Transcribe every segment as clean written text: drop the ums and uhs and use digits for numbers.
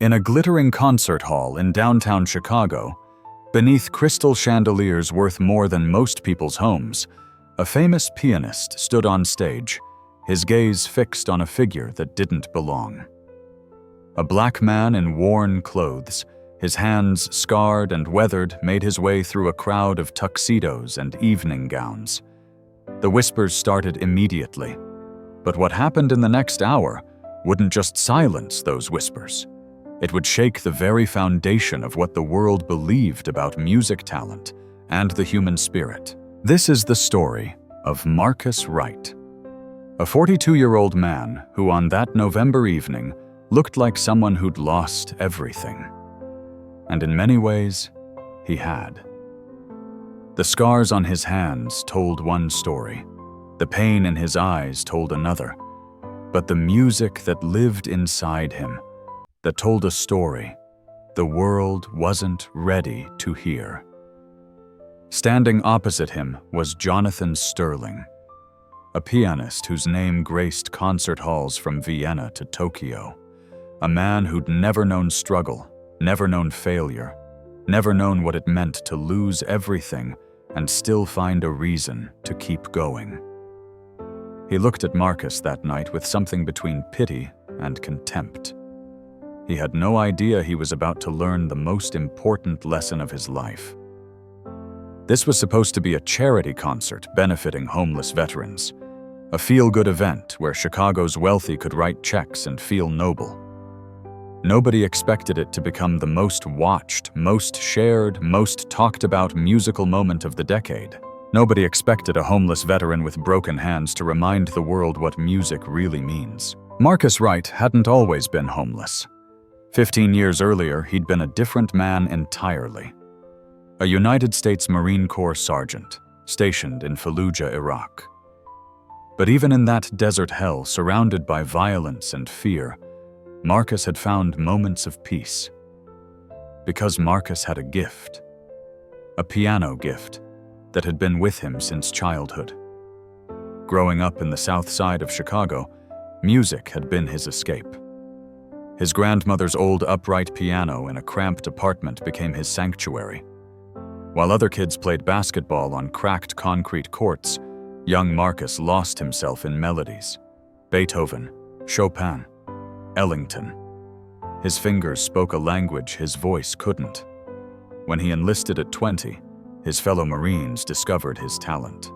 In a glittering concert hall in downtown Chicago, beneath crystal chandeliers worth more than most people's homes, a famous pianist stood on stage, his gaze fixed on a figure that didn't belong. A black man in worn clothes, his hands scarred and weathered, made his way through a crowd of tuxedos and evening gowns. The whispers started immediately, but what happened in the next hour wouldn't just silence those whispers. It would shake the very foundation of what the world believed about music talent and the human spirit. This is the story of Marcus Wright, a 42-year-old man who on that November evening looked like someone who'd lost everything. And in many ways, he had. The scars on his hands told one story. The pain in his eyes told another. But the music that lived inside him, that told a story the world wasn't ready to hear. Standing opposite him was Jonathan Sterling, a pianist whose name graced concert halls from Vienna to Tokyo, a man who'd never known struggle, never known failure, never known what it meant to lose everything and still find a reason to keep going. He looked at Marcus that night with something between pity and contempt. He had no idea he was about to learn the most important lesson of his life. This was supposed to be a charity concert benefiting homeless veterans, a feel-good event where Chicago's wealthy could write checks and feel noble. Nobody expected it to become the most watched, most shared, most talked about musical moment of the decade. Nobody expected a homeless veteran with broken hands to remind the world what music really means. Marcus Wright hadn't always been homeless. 15 years earlier, he'd been a different man entirely. A United States Marine Corps sergeant, stationed in Fallujah, Iraq. But even in that desert hell, surrounded by violence and fear, Marcus had found moments of peace. Because Marcus had a gift. A piano gift that had been with him since childhood. Growing up in the South Side of Chicago, music had been his escape. His grandmother's old upright piano in a cramped apartment became his sanctuary. While other kids played basketball on cracked concrete courts, young Marcus lost himself in melodies. Beethoven, Chopin, Ellington. His fingers spoke a language his voice couldn't. When he enlisted at 20, his fellow Marines discovered his talent.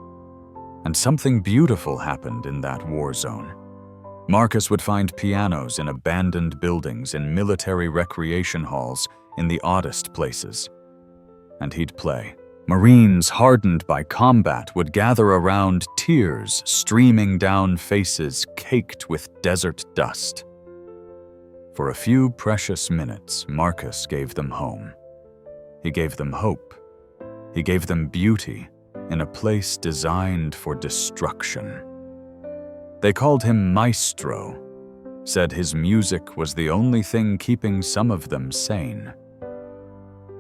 And something beautiful happened in that war zone. Marcus would find pianos in abandoned buildings, in military recreation halls, in the oddest places. And he'd play. Marines hardened by combat would gather around, tears streaming down faces caked with desert dust. For a few precious minutes, Marcus gave them home. He gave them hope. He gave them beauty in a place designed for destruction. They called him Maestro, said his music was the only thing keeping some of them sane.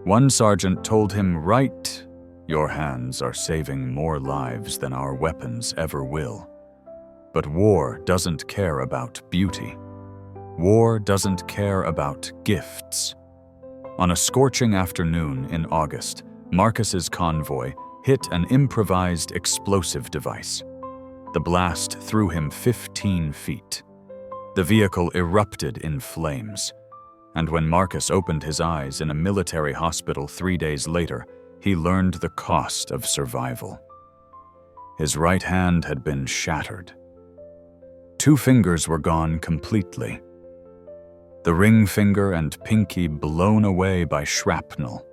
One sergeant told him, "Wright, your hands are saving more lives than our weapons ever will. But war doesn't care about beauty. War doesn't care about gifts." On a scorching afternoon in August, Marcus's convoy hit an improvised explosive device. The blast threw him 15 feet. The vehicle erupted in flames. And when Marcus opened his eyes in a military hospital 3 days later, he learned the cost of survival. His right hand had been shattered. 2 fingers were gone completely. The ring finger and pinky blown away by shrapnel.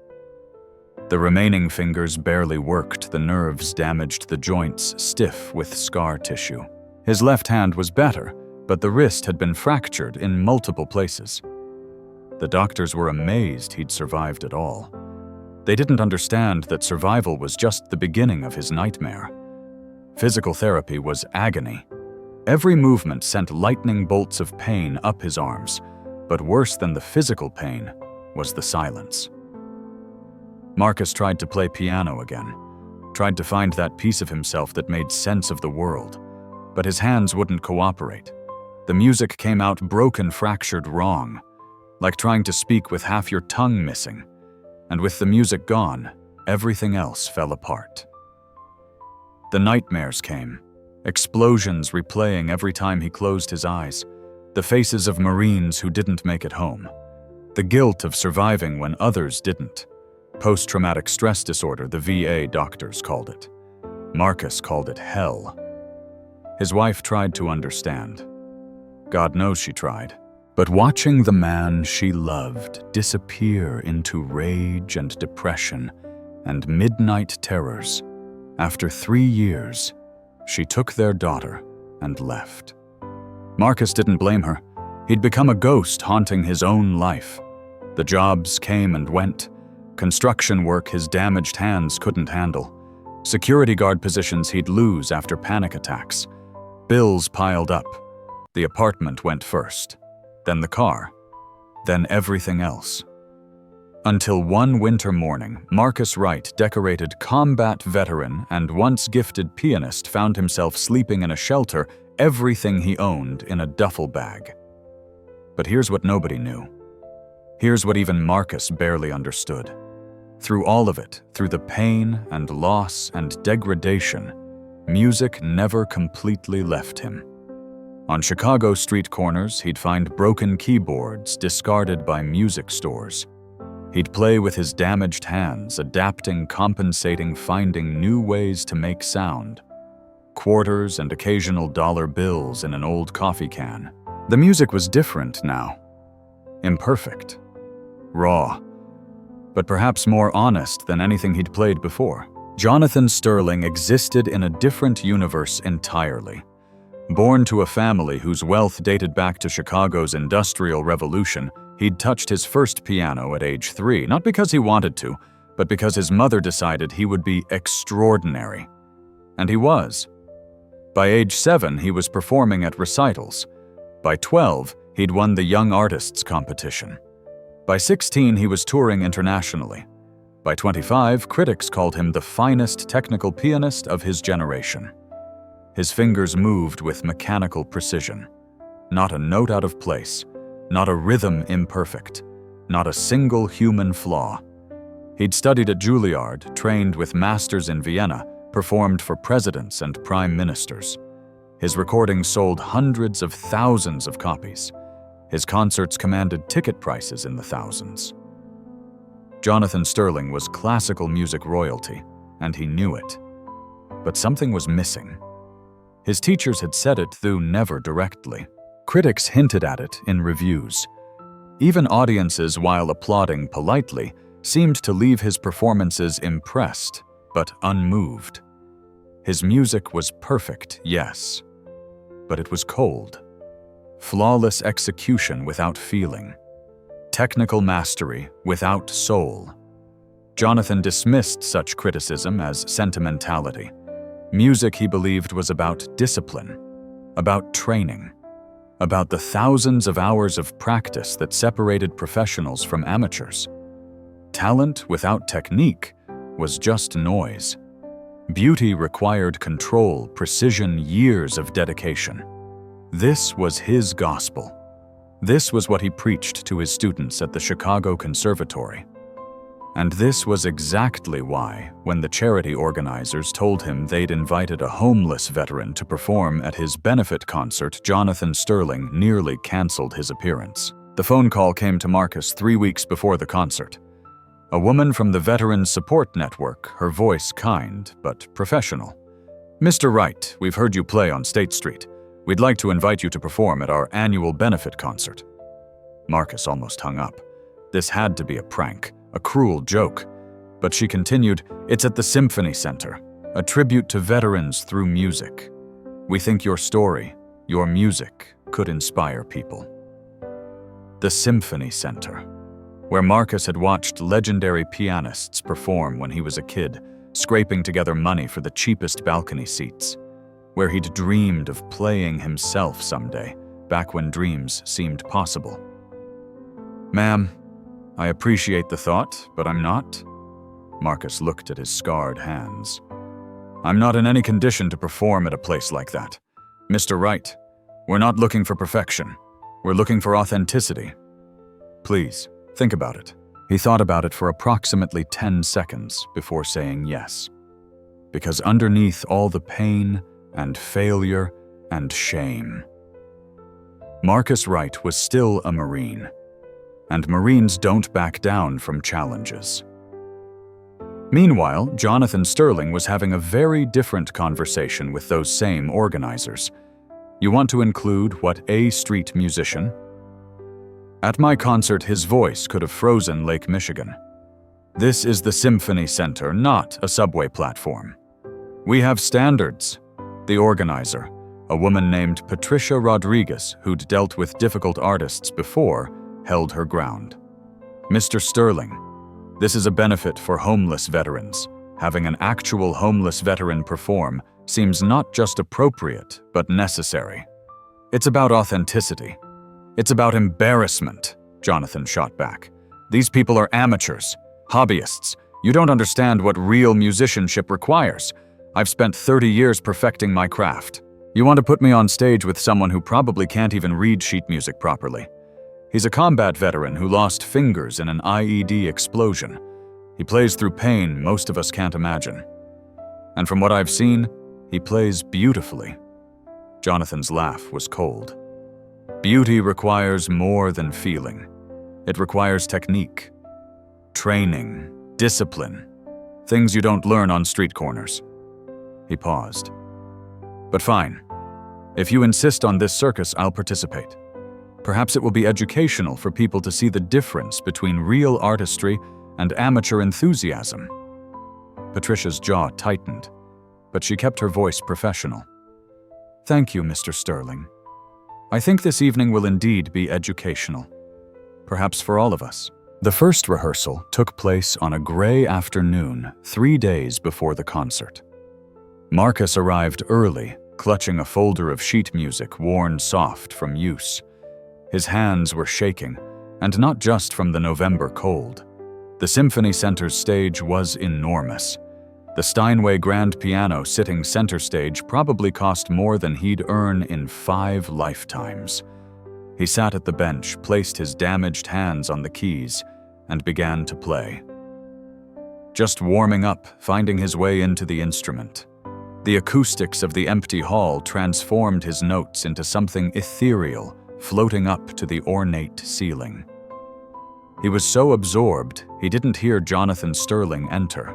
The remaining fingers barely worked, the nerves damaged, the joints stiff with scar tissue. His left hand was better, but the wrist had been fractured in multiple places. The doctors were amazed he'd survived at all. They didn't understand that survival was just the beginning of his nightmare. Physical therapy was agony. Every movement sent lightning bolts of pain up his arms, but worse than the physical pain was the silence. Marcus tried to play piano again, tried to find that piece of himself that made sense of the world, but his hands wouldn't cooperate. The music came out broken, fractured, wrong. like trying to speak with half your tongue missing, and with the music gone, everything else fell apart. The nightmares came, explosions replaying every time he closed his eyes, the faces of Marines who didn't make it home, the guilt of surviving when others didn't. Post-traumatic stress disorder, the VA doctors called it. Marcus called it hell. His wife tried to understand. God knows she tried. But watching the man she loved disappear into rage and depression and midnight terrors, after 3 years, she took their daughter and left. Marcus didn't blame her. He'd become a ghost haunting his own life. The jobs came and went. Construction work his damaged hands couldn't handle. Security guard positions he'd lose after panic attacks. Bills piled up. The apartment went first, then the car, then everything else. Until one winter morning, Marcus Wright, decorated combat veteran and once gifted pianist, found himself sleeping in a shelter, everything he owned in a duffel bag. But here's what nobody knew. Here's what even Marcus barely understood. Through all of it, through the pain and loss and degradation, music never completely left him. On Chicago street corners, he'd find broken keyboards discarded by music stores. He'd play with his damaged hands, adapting, compensating, finding new ways to make sound. Quarters and occasional dollar bills in an old coffee can. The music was different now. Imperfect. Raw. But perhaps more honest than anything he'd played before. Jonathan Sterling existed in a different universe entirely. Born to a family whose wealth dated back to Chicago's Industrial Revolution, he'd touched his first piano at age 3, not because he wanted to, but because his mother decided he would be extraordinary. And he was. By age 7, he was performing at recitals. By 12, he'd won the Young Artists competition. By 16, he was touring internationally. By 25, critics called him the finest technical pianist of his generation. His fingers moved with mechanical precision. Not a note out of place, not a rhythm imperfect, not a single human flaw. He'd studied at Juilliard, trained with masters in Vienna, performed for presidents and prime ministers. His recordings sold hundreds of thousands of copies. His concerts commanded ticket prices in the thousands. Jonathan Sterling was classical music royalty, and he knew it. But something was missing. His teachers had said it, though never directly. Critics hinted at it in reviews. Even audiences, while applauding politely, seemed to leave his performances impressed, but unmoved. His music was perfect, yes, but it was cold. Flawless execution without feeling. Technical mastery without soul. Jonathan dismissed such criticism as sentimentality. Music, he believed, was about discipline, about training, about the thousands of hours of practice that separated professionals from amateurs. Talent without technique was just noise. Beauty required control, precision, years of dedication. This was his gospel. This was what he preached to his students at the Chicago Conservatory. And this was exactly why, when the charity organizers told him they'd invited a homeless veteran to perform at his benefit concert, Jonathan Sterling nearly canceled his appearance. The phone call came to Marcus 3 weeks before the concert. A woman from the Veterans Support Network, her voice kind but professional. "Mr. Wright, we've heard you play on State Street. We'd like to invite you to perform at our annual benefit concert." Marcus almost hung up. This had to be a prank, a cruel joke. But she continued, "It's at the Symphony Center, a tribute to veterans through music. We think your story, your music, could inspire people." The Symphony Center, where Marcus had watched legendary pianists perform when he was a kid, scraping together money for the cheapest balcony seats. Where he'd dreamed of playing himself someday, back when dreams seemed possible. "Ma'am, I appreciate the thought, but I'm not." Marcus looked at his scarred hands. "I'm not in any condition to perform at a place like that. Mr. Wright, we're not looking for perfection. We're looking for authenticity." Please, think about it. He thought about it for approximately 10 seconds before saying yes. Because underneath all the pain and failure and shame, Marcus Wright was still a Marine, and Marines don't back down from challenges. Meanwhile, Jonathan Sterling was having a very different conversation with those same organizers. You want to include what a street musician? At my concert, his voice could have frozen Lake Michigan. This is the Symphony Center, not a subway platform. We have standards. The organizer, a woman named Patricia Rodriguez, who'd dealt with difficult artists before, held her ground. Mr. Sterling, this is a benefit for homeless veterans. Having an actual homeless veteran perform seems not just appropriate, but necessary. It's about authenticity. It's about embarrassment, Jonathan shot back. These people are amateurs, hobbyists. You don't understand what real musicianship requires. I've spent 30 years perfecting my craft. You want to put me on stage with someone who probably can't even read sheet music properly. He's a combat veteran who lost fingers in an IED explosion. He plays through pain most of us can't imagine. And from what I've seen, he plays beautifully. Jonathan's laugh was cold. Beauty requires more than feeling. It requires technique, training, discipline, things you don't learn on street corners. He paused. But fine. If you insist on this circus, I'll participate. Perhaps it will be educational for people to see the difference between real artistry and amateur enthusiasm. Patricia's jaw tightened, but she kept her voice professional. Thank you, Mr. Sterling. I think this evening will indeed be educational. Perhaps for all of us. The first rehearsal took place on a gray afternoon, 3 days before the concert. Marcus arrived early, clutching a folder of sheet music worn soft from use. His hands were shaking, and not just from the November cold. The Symphony Center's stage was enormous. The Steinway grand piano sitting center stage probably cost more than he'd earn in 5 lifetimes. He sat at the bench, placed his damaged hands on the keys, and began to play. Just warming up, finding his way into the instrument. The acoustics of the empty hall transformed his notes into something ethereal, floating up to the ornate ceiling. He was so absorbed, he didn't hear Jonathan Sterling enter.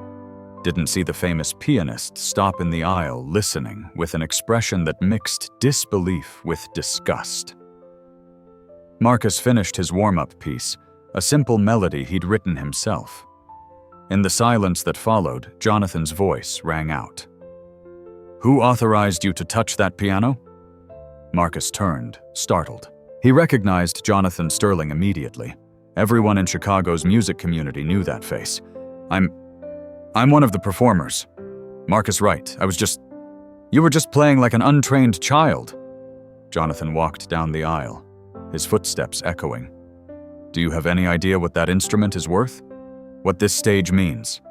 Didn't see the famous pianist stop in the aisle, listening with an expression that mixed disbelief with disgust. Marcus finished his warm-up piece, a simple melody he'd written himself. In the silence that followed, Jonathan's voice rang out. Who authorized you to touch that piano? Marcus turned, startled. He recognized Jonathan Sterling immediately. Everyone in Chicago's music community knew that face. I'm one of the performers. Marcus Wright. You were just playing like an untrained child. Jonathan walked down the aisle, his footsteps echoing. Do you have any idea what that instrument is worth? What this stage means?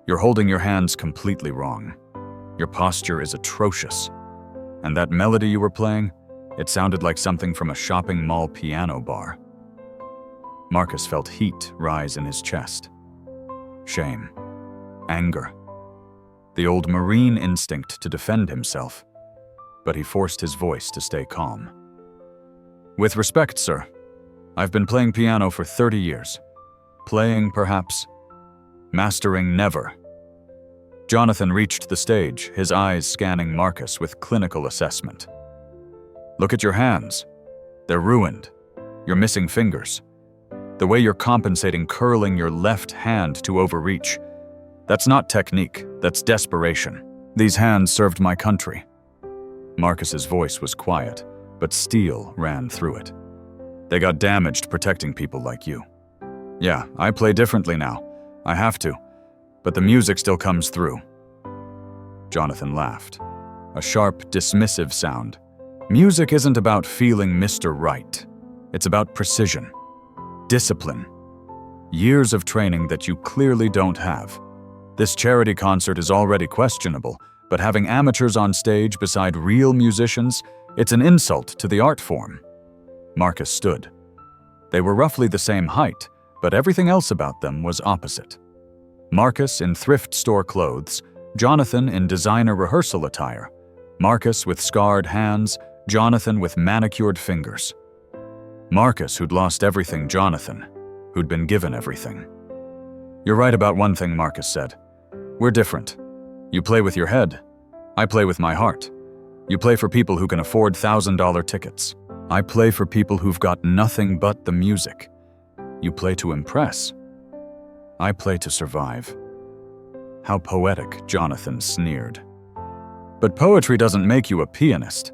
You're holding your hands completely wrong. Your posture is atrocious. And that melody you were playing, it sounded like something from a shopping mall piano bar. Marcus felt heat rise in his chest. Shame. Anger. The old Marine instinct to defend himself. But he forced his voice to stay calm. With respect, sir, I've been playing piano for 30 years. Playing, perhaps. Mastering, never. Jonathan reached the stage, his eyes scanning Marcus with clinical assessment. Look at your hands. They're ruined. You're missing fingers. The way you're compensating curling your left hand to overreach. That's not technique, that's desperation. These hands served my country. Marcus's voice was quiet, but steel ran through it. They got damaged protecting people like you. Yeah, I play differently now. I have to. But the music still comes through. Jonathan laughed. A sharp, dismissive sound. Music isn't about feeling Mr. Right. It's about precision. Discipline. Years of training that you clearly don't have. This charity concert is already questionable, but having amateurs on stage beside real musicians, it's an insult to the art form. Marcus stood. They were roughly the same height, but everything else about them was opposite. Marcus in thrift store clothes, Jonathan in designer rehearsal attire. Marcus with scarred hands, Jonathan with manicured fingers. Marcus who'd lost everything, Jonathan who'd been given everything. "You're right about one thing," Marcus said. "We're different. You play with your head. I play with my heart. You play for people who can afford $1,000 tickets. I play for people who've got nothing but the music. You play to impress. I play to survive." How poetic, Jonathan sneered. "But poetry doesn't make you a pianist.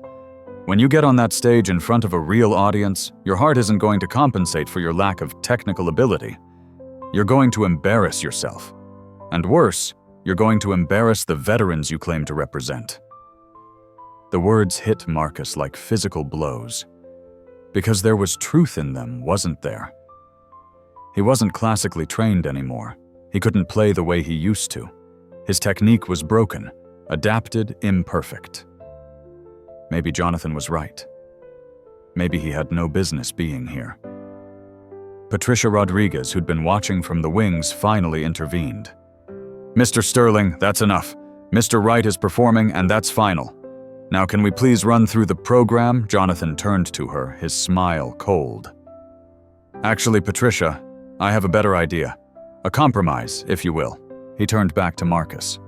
When you get on that stage in front of a real audience, your heart isn't going to compensate for your lack of technical ability. You're going to embarrass yourself. And worse, you're going to embarrass the veterans you claim to represent." The words hit Marcus like physical blows. Because there was truth in them, wasn't there? He wasn't classically trained anymore. He couldn't play the way he used to. His technique was broken, adapted, imperfect. Maybe Jonathan was right. Maybe he had no business being here. Patricia Rodriguez, who'd been watching from the wings, finally intervened. "Mr. Sterling, that's enough. Mr. Wright is performing, and that's final. Now can we please run through the program?" Jonathan turned to her, his smile cold. "Actually, Patricia, I have a better idea. A compromise, if you will." He turned back to Marcus.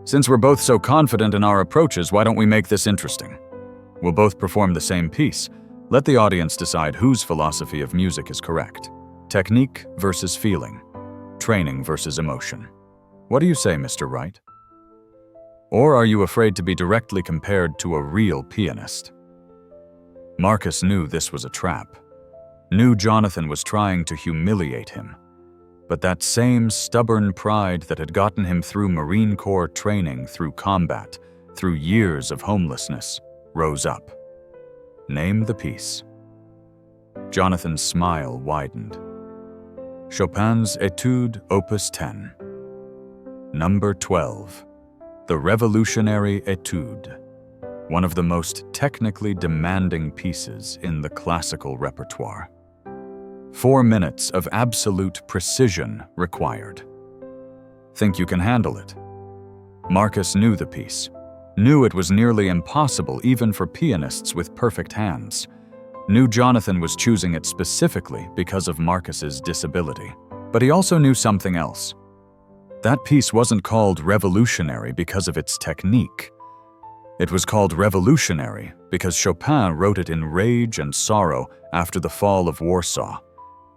"Since we're both so confident in our approaches, why don't we make this interesting? We'll both perform the same piece. Let the audience decide whose philosophy of music is correct. Technique versus feeling. Training versus emotion. What do you say, Mr. Wright? Or are you afraid to be directly compared to a real pianist?" Marcus knew this was a trap. Knew Jonathan was trying to humiliate him. But that same stubborn pride that had gotten him through Marine Corps training, through combat, through years of homelessness, rose up. "Name the piece." Jonathan's smile widened. "Chopin's Etude, Opus 10. Number 12. The Revolutionary Etude. One of the most technically demanding pieces in the classical repertoire. 4 minutes of absolute precision required. Think you can handle it?" Marcus knew the piece. Knew it was nearly impossible even for pianists with perfect hands. Knew Jonathan was choosing it specifically because of Marcus's disability. But he also knew something else. That piece wasn't called revolutionary because of its technique. It was called revolutionary because Chopin wrote it in rage and sorrow after the fall of Warsaw.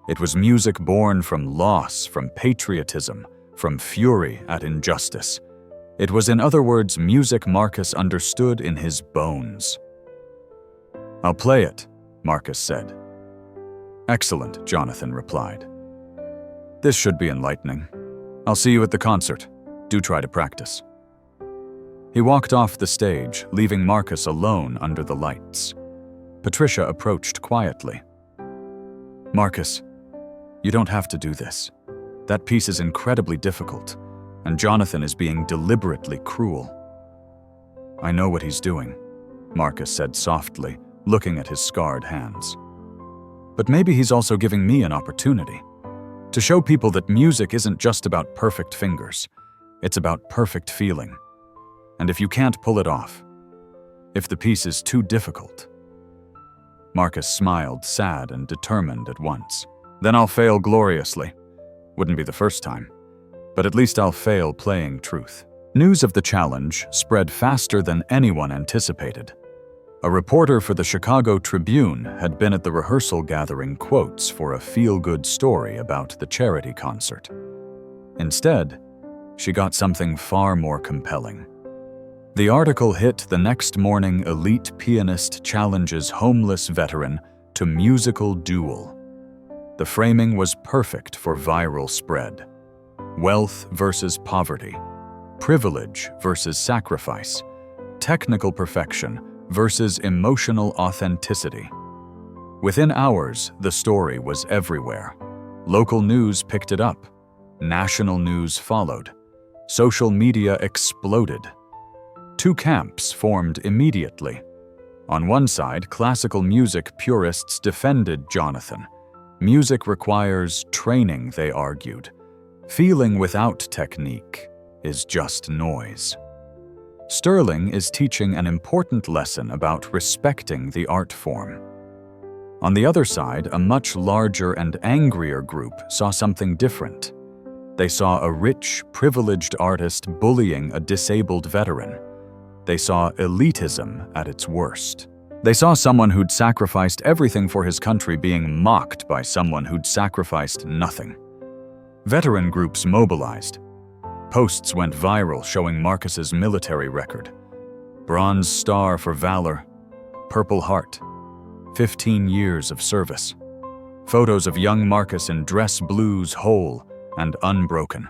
It was music born from loss, from patriotism, from fury at injustice. It was, in other words, music Marcus understood in his bones. "I'll play it," Marcus said. "Excellent," Jonathan replied. "This should be enlightening. I'll see you at the concert. Do try to practice." He walked off the stage, leaving Marcus alone under the lights. Patricia approached quietly. "Marcus, you don't have to do this. That piece is incredibly difficult, and Jonathan is being deliberately cruel." "I know what he's doing," Marcus said softly, looking at his scarred hands. "But maybe he's also giving me an opportunity to show people that music isn't just about perfect fingers. It's about perfect feeling. And if you can't pull it off, if the piece is too difficult..." Marcus smiled, sad and determined at once. "Then I'll fail gloriously. Wouldn't be the first time. But at least I'll fail playing truth." News of the challenge spread faster than anyone anticipated. A reporter for the Chicago Tribune had been at the rehearsal gathering quotes for a feel-good story about the charity concert. Instead, she got something far more compelling. The article hit the next morning. Elite pianist challenges homeless veteran to musical duel. The framing was perfect for viral spread. Wealth versus poverty. Privilege versus sacrifice. Technical perfection versus emotional authenticity. Within hours, the story was everywhere. Local news picked it up. National news followed. Social media exploded. Two camps formed immediately. On one side, classical music purists defended Jonathan. Music requires training, they argued. Feeling without technique is just noise. Sterling is teaching an important lesson about respecting the art form. On the other side, a much larger and angrier group saw something different. They saw a rich, privileged artist bullying a disabled veteran. They saw elitism at its worst. They saw someone who'd sacrificed everything for his country being mocked by someone who'd sacrificed nothing. Veteran groups mobilized. Posts went viral showing Marcus's military record. Bronze Star for Valor, Purple Heart, 15 years of service. Photos of young Marcus in dress blues, whole and unbroken.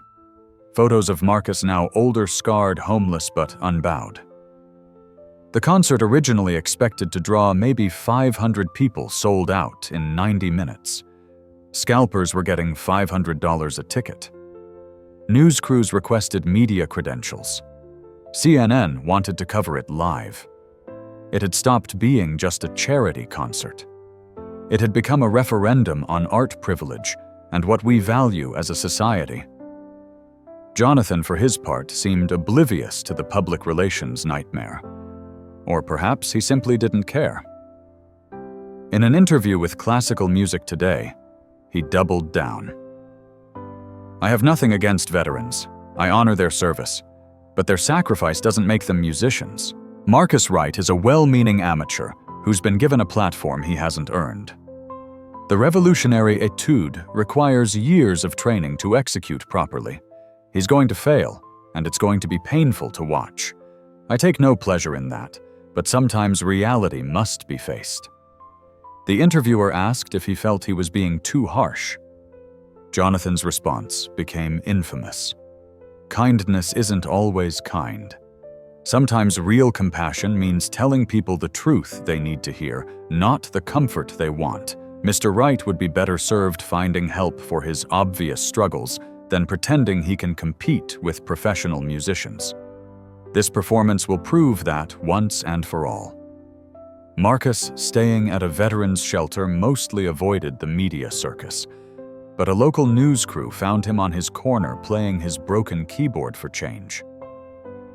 Photos of Marcus now older, scarred, homeless, but unbowed. The concert, originally expected to draw maybe 500 people, sold out in 90 minutes. Scalpers were getting $500 a ticket. News crews requested media credentials. CNN wanted to cover it live. It had stopped being just a charity concert. It had become a referendum on art privilege and what we value as a society. Jonathan, for his part, seemed oblivious to the public relations nightmare. Or perhaps he simply didn't care. In an interview with Classical Music Today, he doubled down. "I have nothing against veterans. I honor their service. But their sacrifice doesn't make them musicians. Marcus Wright is a well-meaning amateur who's been given a platform he hasn't earned. The revolutionary etude requires years of training to execute properly. He's going to fail, and it's going to be painful to watch. I take no pleasure in that, but sometimes reality must be faced." The interviewer asked if he felt he was being too harsh. Jonathan's response became infamous. Kindness isn't always kind. Sometimes real compassion means telling people the truth they need to hear, not the comfort they want. Mr. Wright would be better served finding help for his obvious struggles than pretending he can compete with professional musicians. This performance will prove that once and for all. Marcus, staying at a veterans shelter, mostly avoided the media circus, but a local news crew found him on his corner playing his broken keyboard for change.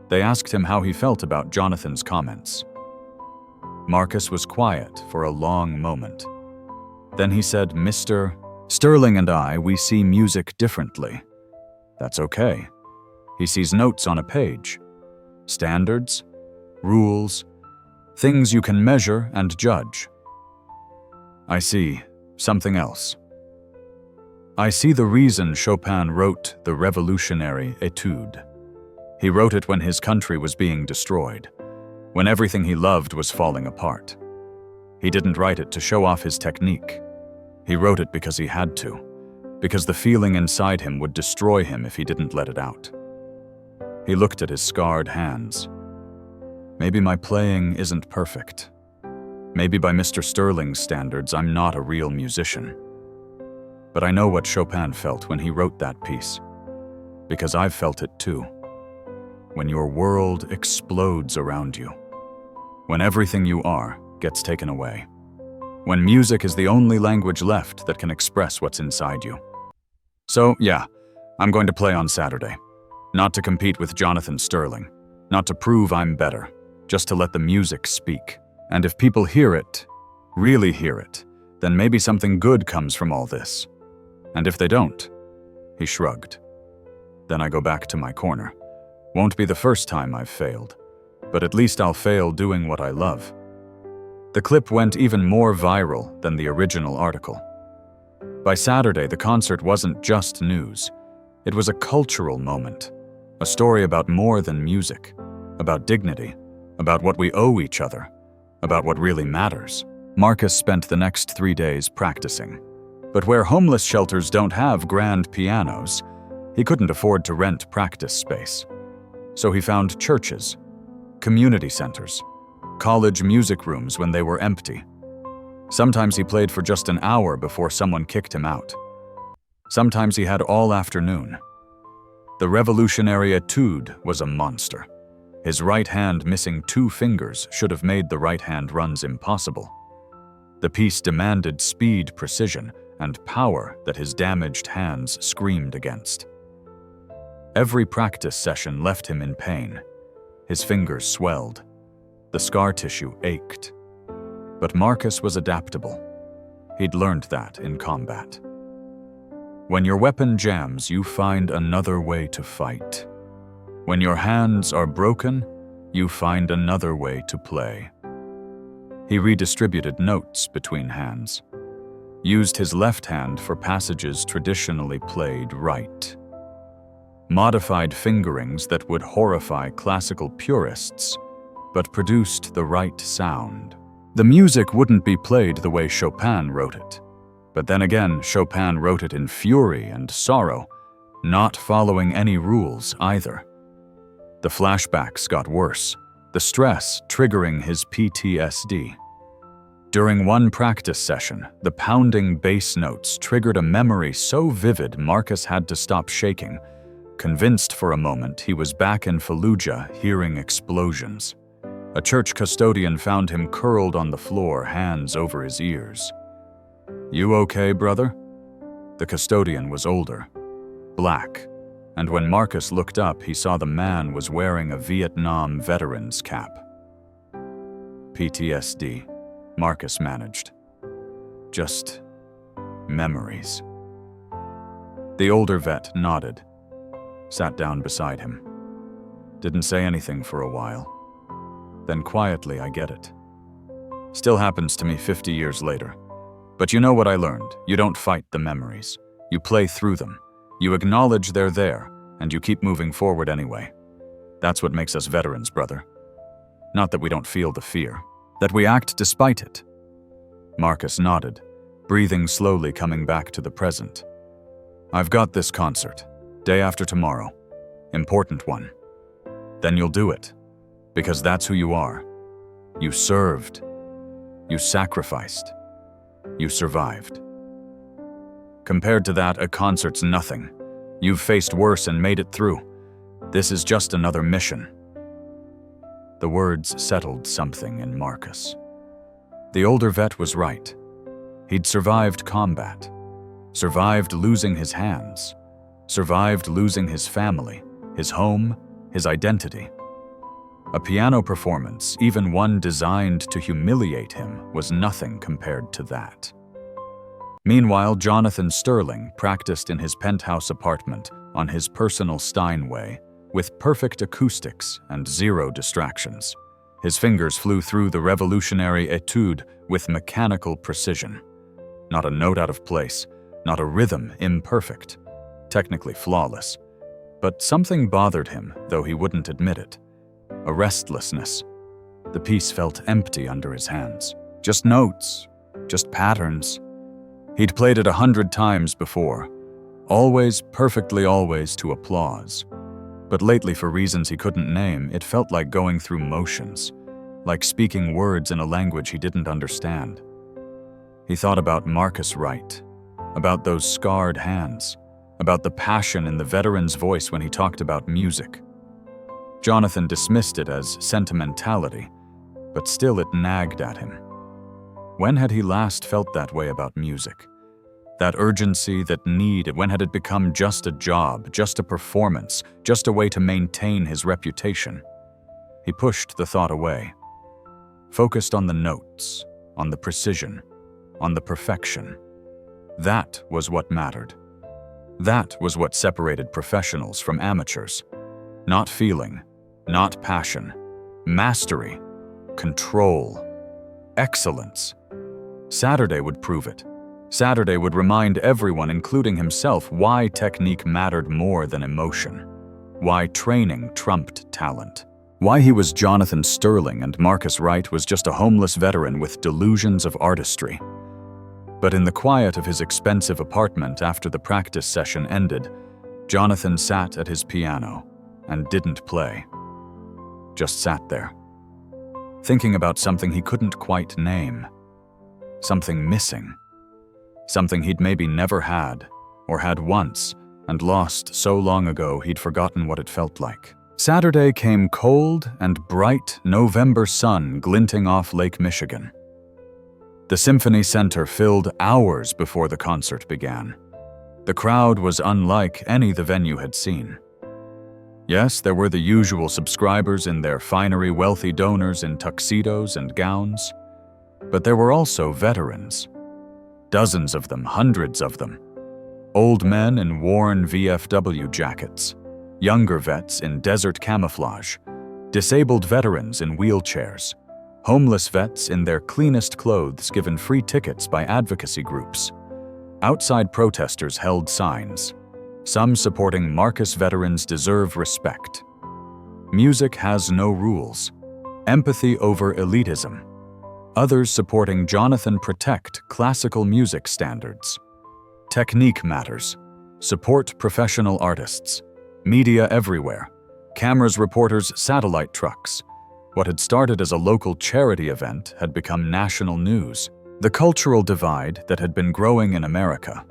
They asked him how he felt about Jonathan's comments. Marcus was quiet for a long moment. Then he said, "Mr. Sterling and I, we see music differently. That's okay. He sees notes on a page. Standards, rules, things you can measure and judge. I see something else. I see the reason Chopin wrote the revolutionary etude. He wrote it when his country was being destroyed, when everything he loved was falling apart. He didn't write it to show off his technique. He wrote it because he had to, because the feeling inside him would destroy him if he didn't let it out." He looked at his scarred hands. "Maybe my playing isn't perfect. Maybe by Mr. Sterling's standards, I'm not a real musician. But I know what Chopin felt when he wrote that piece, because I've felt it too. When your world explodes around you. When everything you are gets taken away. When music is the only language left that can express what's inside you. So, yeah, I'm going to play on Saturday. Not to compete with Jonathan Sterling. Not to prove I'm better. Just to let the music speak. And if people hear it, really hear it, then maybe something good comes from all this. And if they don't," he shrugged. "Then I go back to my corner. Won't be the first time I've failed, but at least I'll fail doing what I love." The clip went even more viral than the original article. By Saturday, the concert wasn't just news. It was a cultural moment, a story about more than music, about dignity, about what we owe each other, about what really matters. Marcus spent the next 3 days practicing. But where homeless shelters don't have grand pianos, he couldn't afford to rent practice space. So he found churches, community centers, college music rooms when they were empty. Sometimes he played for just an hour before someone kicked him out. Sometimes he had all afternoon. The revolutionary etude was a monster. His right hand missing 2 fingers should have made the right hand runs impossible. The piece demanded speed, precision, and power that his damaged hands screamed against. Every practice session left him in pain. His fingers swelled. The scar tissue ached. But Marcus was adaptable. He'd learned that in combat. When your weapon jams, you find another way to fight. When your hands are broken, you find another way to play. He redistributed notes between hands, used his left hand for passages traditionally played right, modified fingerings that would horrify classical purists, but produced the right sound. The music wouldn't be played the way Chopin wrote it. But then again, Chopin wrote it in fury and sorrow, not following any rules either. The flashbacks got worse, the stress triggering his PTSD. During one practice session, the pounding bass notes triggered a memory so vivid Marcus had to stop shaking, convinced for a moment he was back in Fallujah hearing explosions. A church custodian found him curled on the floor, hands over his ears. "You okay, brother?" The custodian was older, black, and when Marcus looked up, he saw the man was wearing a Vietnam veteran's cap. PTSD, Marcus managed. Just memories. The older vet nodded, sat down beside him. Didn't say anything for a while. Then quietly, "I get it. Still happens to me 50 years later. But you know what I learned? You don't fight the memories. You play through them. You acknowledge they're there, and you keep moving forward anyway. That's what makes us veterans, brother. Not that we don't feel the fear, that we act despite it." Marcus nodded, breathing slowly, coming back to the present. "I've got this concert, day after tomorrow. Important one. Then you'll do it. Because that's who you are. You served. You sacrificed. You survived. Compared to that, a concert's nothing. You've faced worse and made it through. This is just another mission." The words settled something in Marcus. The older vet was right. He'd survived combat, survived losing his hands, survived losing his family, his home, his identity. A piano performance, even one designed to humiliate him, was nothing compared to that. Meanwhile, Jonathan Sterling practiced in his penthouse apartment on his personal Steinway, with perfect acoustics and zero distractions. His fingers flew through the revolutionary etude with mechanical precision. Not a note out of place, not a rhythm imperfect, technically flawless. But something bothered him, though he wouldn't admit it. A restlessness. The piece felt empty under his hands. Just notes, just patterns. He'd played it 100 times before, always, perfectly always to applause. But lately, for reasons he couldn't name, it felt like going through motions, like speaking words in a language he didn't understand. He thought about Marcus Wright, about those scarred hands, about the passion in the veteran's voice when he talked about music. Jonathan dismissed it as sentimentality, but still it nagged at him. When had he last felt that way about music? That urgency, that need, when had it become just a job, just a performance, just a way to maintain his reputation? He pushed the thought away, focused on the notes, on the precision, on the perfection. That was what mattered. That was what separated professionals from amateurs. Not feeling, not passion, mastery, control, excellence. Saturday would prove it. Saturday would remind everyone, including himself, why technique mattered more than emotion, why training trumped talent, why he was Jonathan Sterling and Marcus Wright was just a homeless veteran with delusions of artistry. But in the quiet of his expensive apartment after the practice session ended, Jonathan sat at his piano and didn't play. Just sat there, thinking about something he couldn't quite name, something missing, something he'd maybe never had, or had once, and lost so long ago he'd forgotten what it felt like. Saturday came cold and bright November sun glinting off Lake Michigan. The Symphony Center filled hours before the concert began. The crowd was unlike any the venue had seen. Yes, there were the usual subscribers in their finery, wealthy donors in tuxedos and gowns, but there were also veterans. Dozens of them, hundreds of them. Old men in worn VFW jackets, younger vets in desert camouflage, disabled veterans in wheelchairs, homeless vets in their cleanest clothes given free tickets by advocacy groups. Outside protesters held signs, some supporting Marcus veterans deserve respect. Music has no rules. Empathy over elitism. Others supporting Jonathan protect classical music standards. Technique matters. Support professional artists. Media everywhere. Cameras, reporters, satellite trucks. What had started as a local charity event had become national news. The cultural divide that had been growing in America.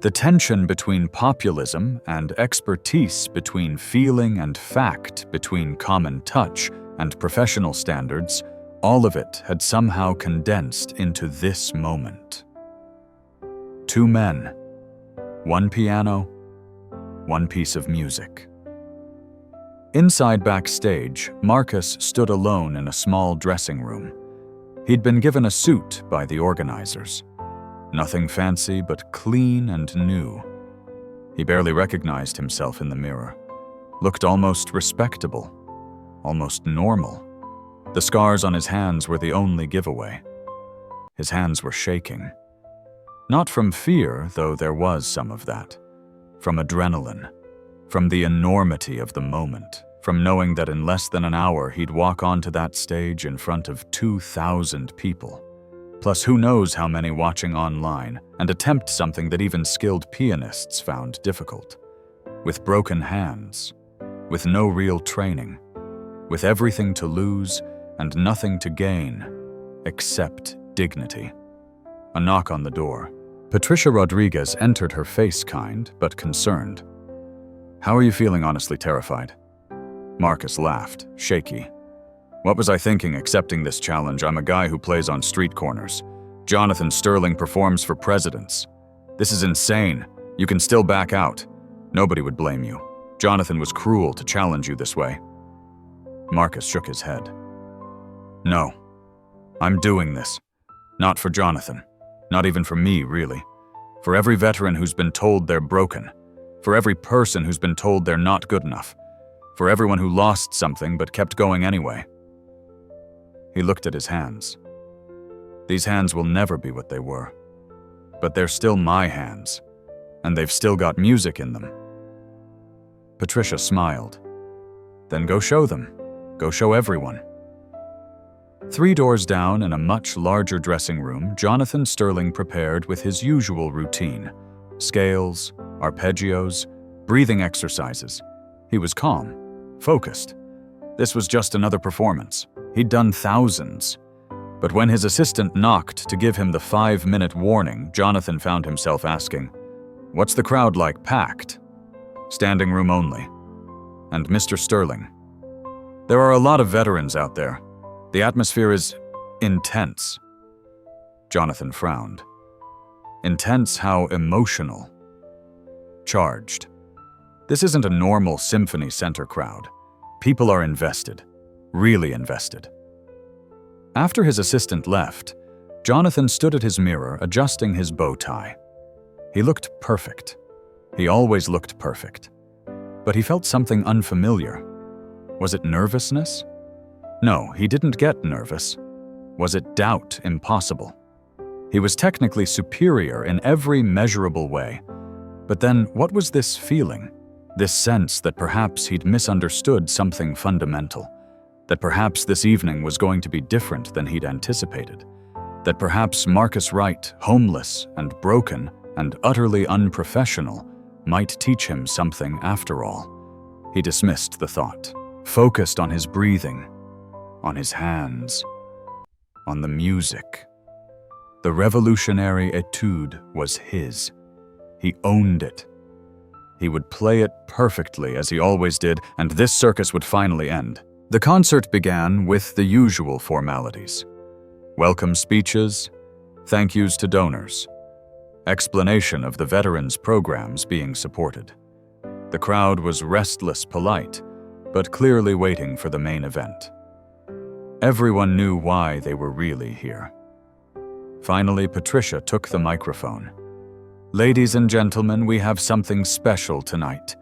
The tension between populism and expertise, between feeling and fact, between common touch and professional standards, all of it had somehow condensed into this moment. Two men, one piano, one piece of music. Inside backstage, Marcus stood alone in a small dressing room. He'd been given a suit by the organizers. Nothing fancy, but clean and new. He barely recognized himself in the mirror. Looked almost respectable, almost normal. The scars on his hands were the only giveaway. His hands were shaking. Not from fear, though there was some of that. From adrenaline. From the enormity of the moment, from knowing that in less than an hour he'd walk onto that stage in front of 2,000 people, plus who knows how many watching online, and attempt something that even skilled pianists found difficult. With broken hands, with no real training, with everything to lose and nothing to gain, except dignity. A knock on the door. Patricia Rodriguez entered, her face kind but concerned. "How are you feeling? Honestly terrified?" Marcus laughed, shaky. "What was I thinking accepting this challenge? I'm a guy who plays on street corners. Jonathan Sterling performs for presidents. This is insane. You can still back out. Nobody would blame you. Jonathan was cruel to challenge you this way." Marcus shook his head. "No. I'm doing this. Not for Jonathan. Not even for me, really. For every veteran who's been told they're broken. For every person who's been told they're not good enough. For everyone who lost something but kept going anyway." He looked at his hands. "These hands will never be what they were. But they're still my hands. And they've still got music in them." Patricia smiled. "Then go show them. Go show everyone." 3 doors down in a much larger dressing room, Jonathan Sterling prepared with his usual routine. Scales, arpeggios, breathing exercises. He was calm, focused. This was just another performance. He'd done thousands. But when his assistant knocked to give him the 5-minute warning, Jonathan found himself asking, "What's the crowd like? Packed?" "Standing room only." "And Mr. Sterling?" "There are a lot of veterans out there. The atmosphere is intense." Jonathan frowned. "Intense? How emotional?" "Charged. This isn't a normal Symphony Center crowd. People are invested. Really invested." After his assistant left, Jonathan stood at his mirror, adjusting his bow tie. He looked perfect. He always looked perfect. But he felt something unfamiliar. Was it nervousness? No, he didn't get nervous. Was it doubt? Impossible. He was technically superior in every measurable way. But then, what was this feeling? This sense that perhaps he'd misunderstood something fundamental. That perhaps this evening was going to be different than he'd anticipated. That perhaps Marcus Wright, homeless and broken and utterly unprofessional, might teach him something after all. He dismissed the thought, focused on his breathing, on his hands, on the music. The revolutionary etude was his. He owned it. He would play it perfectly as he always did, and this circus would finally end. The concert began with the usual formalities. Welcome speeches, Thank yous to donors. Explanation of the veterans' programs being supported. The crowd was restless, polite, but clearly waiting for the main event. Everyone knew why they were really here. Finally, Patricia took the microphone. Ladies and gentlemen, we have something special tonight.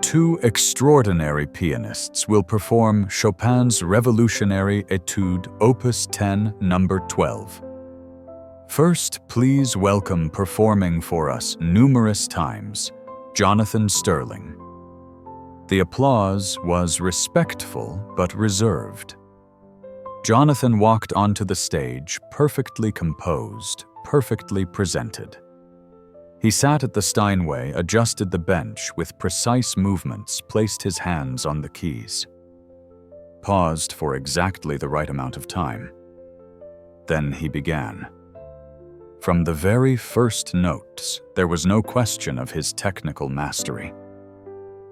Two extraordinary pianists will perform Chopin's Revolutionary Etude, Opus 10, number 12. First, please welcome performing for us numerous times, Jonathan Sterling. The applause was respectful but reserved. Jonathan walked onto the stage, perfectly composed, perfectly presented. He sat at the Steinway, adjusted the bench with precise movements, placed his hands on the keys. Paused for exactly the right amount of time. Then he began. From the very first notes, there was no question of his technical mastery.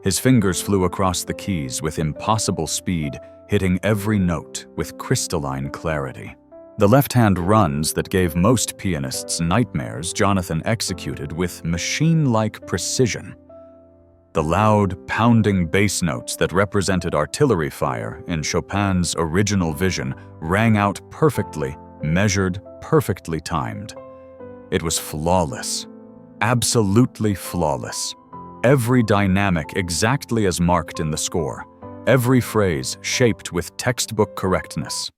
His fingers flew across the keys with impossible speed, hitting every note with crystalline clarity. The left-hand runs that gave most pianists nightmares, Jonathan executed with machine-like precision. The loud, pounding bass notes that represented artillery fire in Chopin's original vision rang out perfectly, measured, perfectly timed. It was flawless, absolutely flawless. Every dynamic exactly as marked in the score, every phrase shaped with textbook correctness.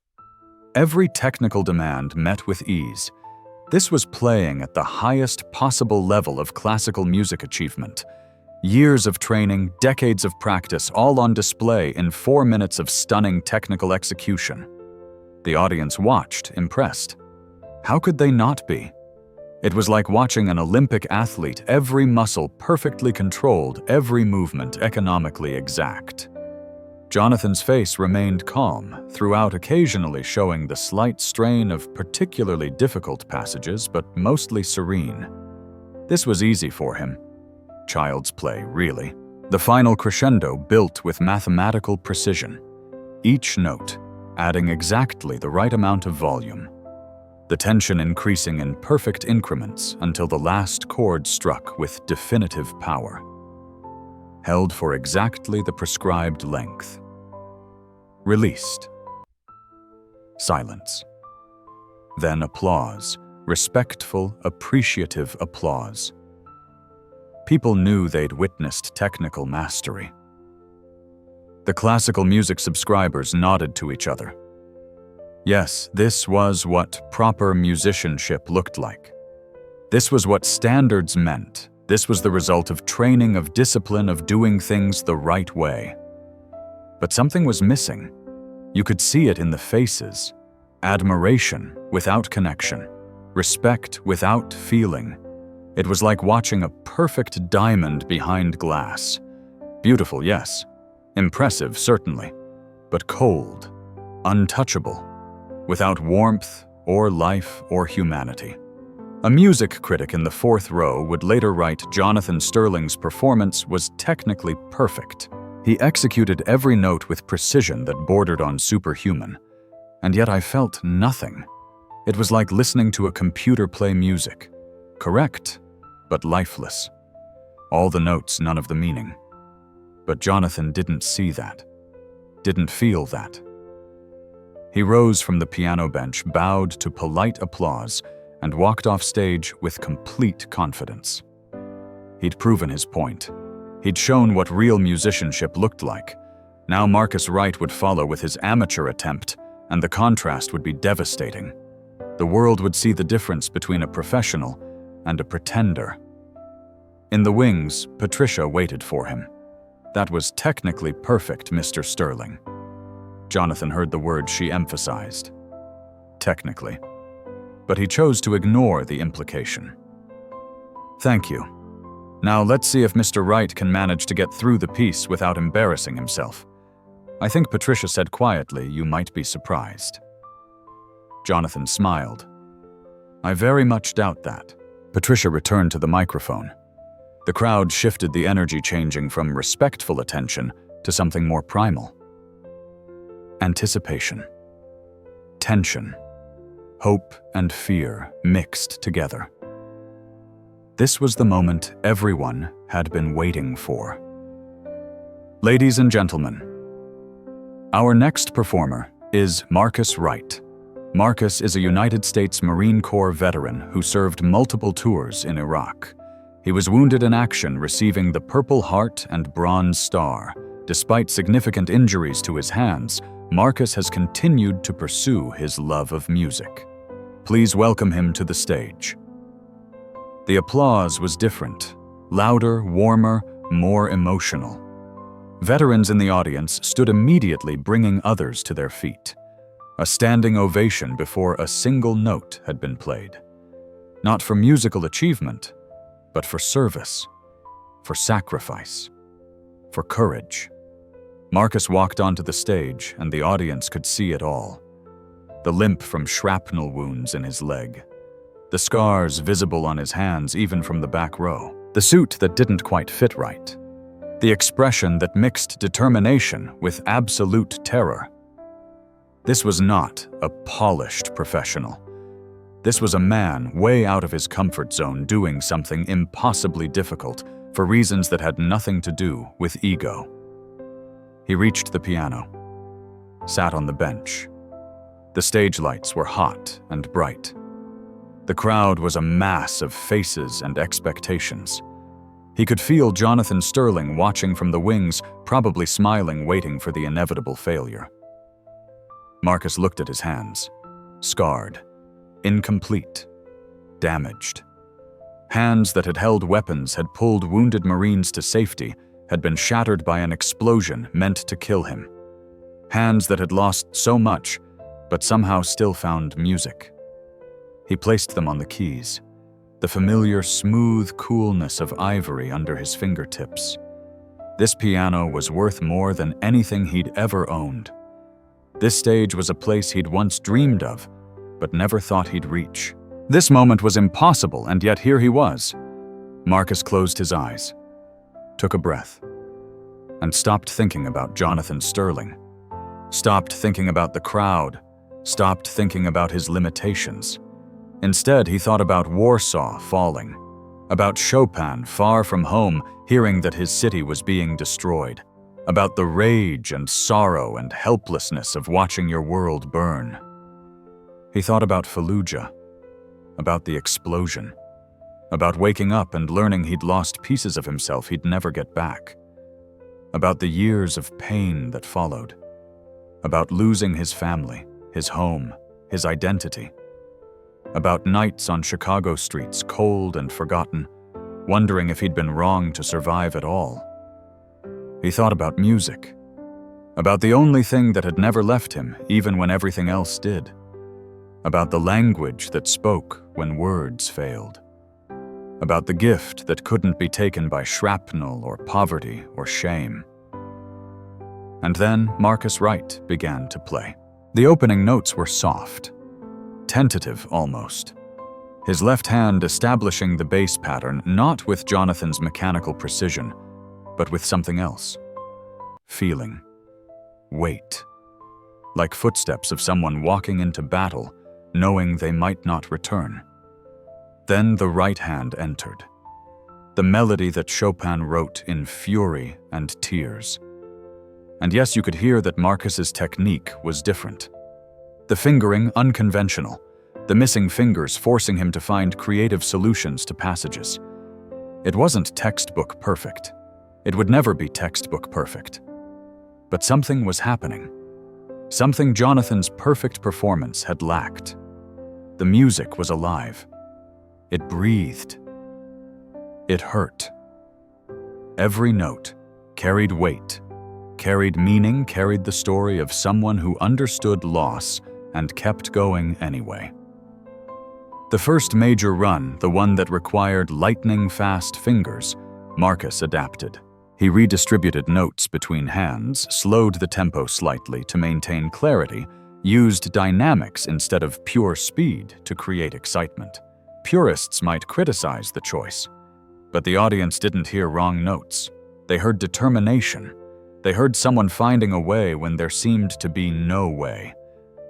Every technical demand met with ease. This was playing at the highest possible level of classical music achievement. Years of training, decades of practice, all on display in 4 minutes of stunning technical execution. The audience watched, impressed. How could they not be? It was like watching an Olympic athlete, every muscle perfectly controlled, every movement economically exact. Jonathan's face remained calm, throughout occasionally showing the slight strain of particularly difficult passages, but mostly serene. This was easy for him. Child's play, really. The final crescendo built with mathematical precision. Each note adding exactly the right amount of volume. The tension increasing in perfect increments until the last chord struck with definitive power. Held for exactly the prescribed length. Released. Silence. Then applause, respectful, appreciative applause. People knew they'd witnessed technical mastery. The classical music subscribers nodded to each other. Yes, this was what proper musicianship looked like. This was what standards meant. This was the result of training, of discipline, of doing things the right way. But something was missing. You could see it in the faces. Admiration without connection. Respect without feeling. It was like watching a perfect diamond behind glass. Beautiful, yes. Impressive, certainly. But cold. Untouchable. Without warmth or life or humanity. A music critic in the fourth row would later write Jonathan Sterling's performance was technically perfect. He executed every note with precision that bordered on superhuman. And yet I felt nothing. It was like listening to a computer play music. Correct, but lifeless. All the notes, none of the meaning. But Jonathan didn't see that. Didn't feel that. He rose from the piano bench, bowed to polite applause, and walked off stage with complete confidence. He'd proven his point. He'd shown what real musicianship looked like. Now Marcus Wright would follow with his amateur attempt, and the contrast would be devastating. The world would see the difference between a professional and a pretender. In the wings, Patricia waited for him. That was technically perfect, Mr. Sterling. Jonathan heard the word she emphasized. Technically. But he chose to ignore the implication. Thank you. Now let's see if Mr. Wright can manage to get through the piece without embarrassing himself. I think Patricia said quietly, you might be surprised. Jonathan smiled. I very much doubt that. Patricia returned to the microphone. The crowd shifted, the energy changing from respectful attention to something more primal. Anticipation. Tension. hope and fear mixed together. This was the moment everyone had been waiting for. Ladies and gentlemen, our next performer is Marcus Wright. Marcus is a United States Marine Corps veteran who served multiple tours in Iraq. He was wounded in action, receiving the Purple Heart and Bronze Star. Despite significant injuries to his hands, Marcus has continued to pursue his love of music. Please welcome him to the stage. The applause was different, louder, warmer, more emotional. Veterans in the audience stood immediately, bringing others to their feet. A standing ovation before a single note had been played. Not for musical achievement, but for service, for sacrifice, for courage. Marcus walked onto the stage, and the audience could see it all. The limp from shrapnel wounds in his leg. The scars visible on his hands even from the back row. The suit that didn't quite fit right. The expression that mixed determination with absolute terror. This was not a polished professional. This was a man way out of his comfort zone doing something impossibly difficult for reasons that had nothing to do with ego. He reached the piano, sat on the bench. The stage lights were hot and bright. The crowd was a mass of faces and expectations. He could feel Jonathan Sterling watching from the wings, probably smiling, waiting for the inevitable failure. Marcus looked at his hands, scarred, incomplete, damaged. Hands that had held weapons, had pulled wounded Marines to safety, had been shattered by an explosion meant to kill him. Hands that had lost so much, but somehow still found music. He placed them on the keys, the familiar smooth coolness of ivory under his fingertips. This piano was worth more than anything he'd ever owned. This stage was a place he'd once dreamed of, but never thought he'd reach. This moment was impossible, and yet here he was. Marcus closed his eyes, took a breath, and stopped thinking about Jonathan Sterling. Stopped thinking about the crowd, stopped thinking about his limitations. Instead, he thought about Warsaw falling, about Chopin far from home, hearing that his city was being destroyed, about the rage and sorrow and helplessness of watching your world burn. He thought about Fallujah, about the explosion, about waking up and learning he'd lost pieces of himself he'd never get back, about the years of pain that followed, about losing his family, his home, his identity, about nights on Chicago streets, cold and forgotten, wondering if he'd been wrong to survive at all. He thought about music, about the only thing that had never left him, even when everything else did, about the language that spoke when words failed, about the gift that couldn't be taken by shrapnel or poverty or shame. And then Marcus Wright began to play. The opening notes were soft, tentative almost. His left hand establishing the bass pattern, not with Jonathan's mechanical precision, but with something else. Feeling. Weight. Like footsteps of someone walking into battle, knowing they might not return. Then the right hand entered. The melody that Chopin wrote in fury and tears. And yes, you could hear that Marcus's technique was different. The fingering unconventional, the missing fingers forcing him to find creative solutions to passages. It wasn't textbook perfect. It would never be textbook perfect. But something was happening. Something Jonathan's perfect performance had lacked. The music was alive. It breathed. It hurt. Every note carried weight, carried meaning, carried the story of someone who understood loss and kept going anyway. The first major run, the one that required lightning-fast fingers, Marcus adapted. He redistributed notes between hands, slowed the tempo slightly to maintain clarity, used dynamics instead of pure speed to create excitement. Purists might criticize the choice, but the audience didn't hear wrong notes. They heard determination. They heard someone finding a way when there seemed to be no way.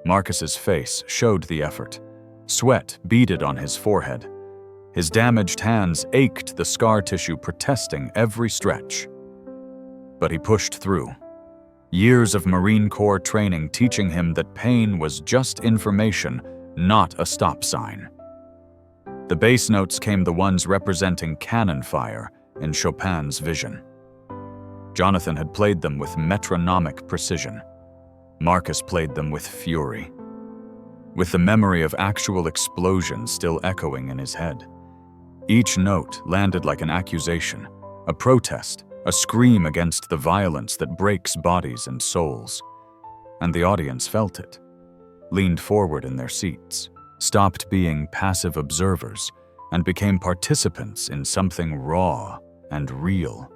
Marcus's face showed the effort, Sweat beaded on his forehead. His damaged hands ached, the scar tissue protesting every stretch. But he pushed through. Years of Marine Corps training teaching him that pain was just information, not a stop sign. The bass notes came the ones representing cannon fire in Chopin's vision. Jonathan had played them with metronomic precision. Marcus played them with fury, with the memory of actual explosions still echoing in his head. Each note landed like an accusation, a protest, a scream against the violence that breaks bodies and souls. And the audience felt it, leaned forward in their seats, stopped being passive observers, and became participants in something raw and real.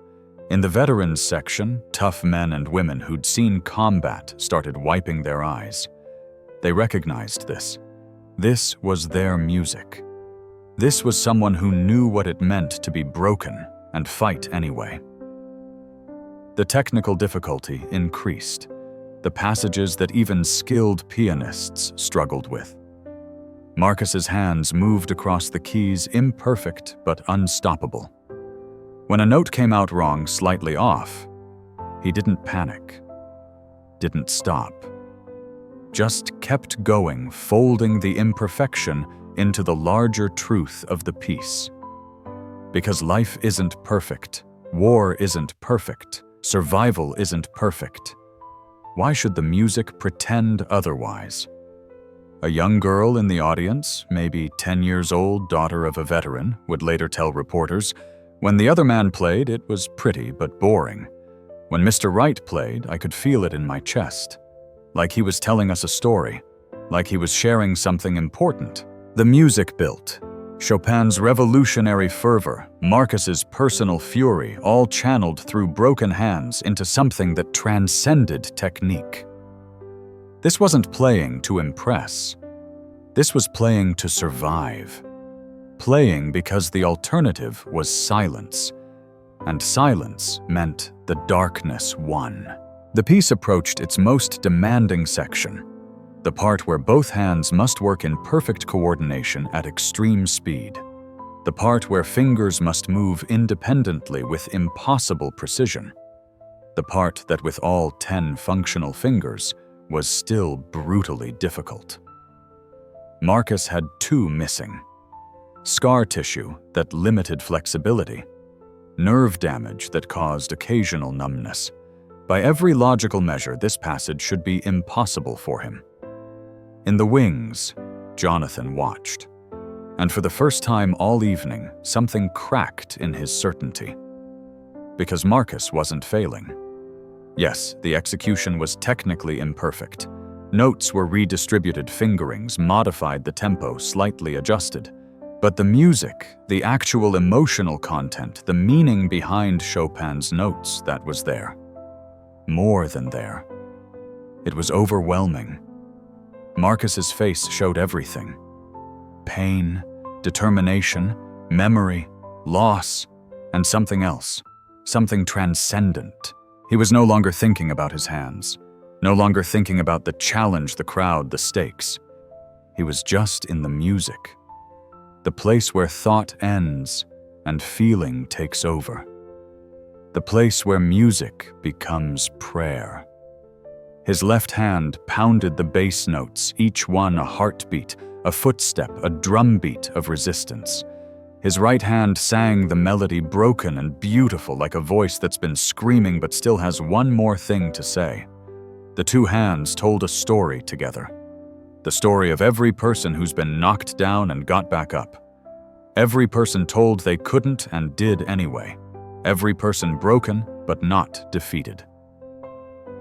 In the veterans section, tough men and women who'd seen combat started wiping their eyes. They recognized this. This was their music. This was someone who knew what it meant to be broken and fight anyway. The technical difficulty increased, the passages that even skilled pianists struggled with. Marcus's hands moved across the keys, imperfect but unstoppable. When a note came out wrong, slightly off, he didn't panic, didn't stop. Just kept going, folding the imperfection into the larger truth of the piece. Because life isn't perfect, war isn't perfect, survival isn't perfect. Why should the music pretend otherwise? A young girl in the audience, maybe 10 years old, daughter of a veteran, would later tell reporters, "When the other man played, it was pretty but boring. When Mr. Wright played, I could feel it in my chest. Like he was telling us a story, like he was sharing something important." The music built. Chopin's revolutionary fervor, Marcus's personal fury, all channeled through broken hands into something that transcended technique. This wasn't playing to impress. This was playing to survive. Playing because the alternative was silence. And silence meant the darkness won. The piece approached its most demanding section, the part where both hands must work in perfect coordination at extreme speed. The part where fingers must move independently with impossible precision. The part that with all 10 functional fingers was still brutally difficult. Marcus had 2 missing. Scar tissue that limited flexibility. Nerve damage that caused occasional numbness. By every logical measure, this passage should be impossible for him. In the wings, Jonathan watched. And for the first time all evening, something cracked in his certainty. Because Marcus wasn't failing. Yes, the execution was technically imperfect. Notes were redistributed, fingerings modified, the tempo slightly adjusted. But the music, the actual emotional content, the meaning behind Chopin's notes, that was there. More than there. It was overwhelming. Marcus's face showed everything. Pain, determination, memory, loss, and something else. Something transcendent. He was no longer thinking about his hands. No longer thinking about the challenge, the crowd, the stakes. He was just in the music. The place where thought ends and feeling takes over. The place where music becomes prayer. His left hand pounded the bass notes, each one a heartbeat, a footstep, a drumbeat of resistance. His right hand sang the melody, broken and beautiful, like a voice that's been screaming but still has one more thing to say. The 2 hands told a story together. The story of every person who's been knocked down and got back up. Every person told they couldn't and did anyway. Every person broken but not defeated.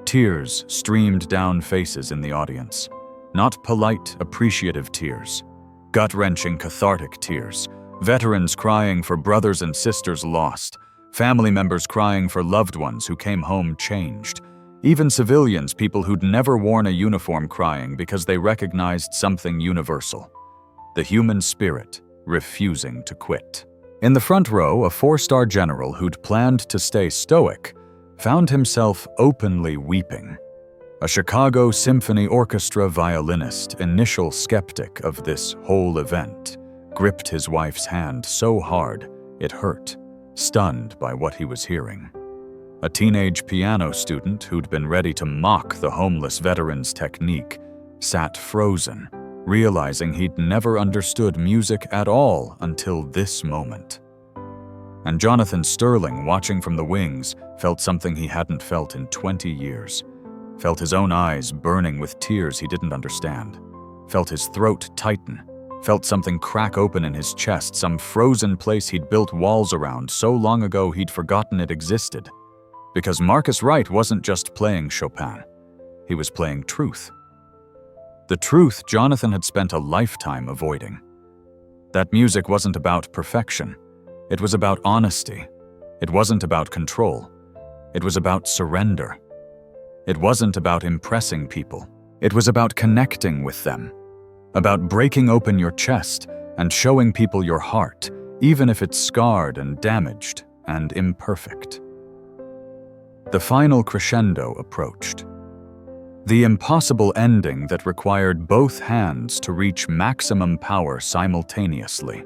Tears streamed down faces in the audience. Not polite, appreciative tears. Gut-wrenching, cathartic tears. Veterans crying for brothers and sisters lost. Family members crying for loved ones who came home changed. Even civilians, people who'd never worn a uniform, crying because they recognized something universal. The human spirit refusing to quit. In the front row, a 4-star general who'd planned to stay stoic found himself openly weeping. A Chicago Symphony Orchestra violinist, initial skeptic of this whole event, gripped his wife's hand so hard it hurt, stunned by what he was hearing. A teenage piano student who'd been ready to mock the homeless veteran's technique sat frozen, realizing he'd never understood music at all until this moment. And Jonathan Sterling, watching from the wings, felt something he hadn't felt in 20 years. Felt his own eyes burning with tears he didn't understand. Felt his throat tighten. Felt something crack open in his chest, some frozen place he'd built walls around so long ago he'd forgotten it existed. Because Marcus Wright wasn't just playing Chopin. He was playing truth. The truth Jonathan had spent a lifetime avoiding. That music wasn't about perfection. It was about honesty. It wasn't about control. It was about surrender. It wasn't about impressing people. It was about connecting with them. About breaking open your chest and showing people your heart, even if it's scarred and damaged and imperfect. The final crescendo approached. The impossible ending that required both hands to reach maximum power simultaneously.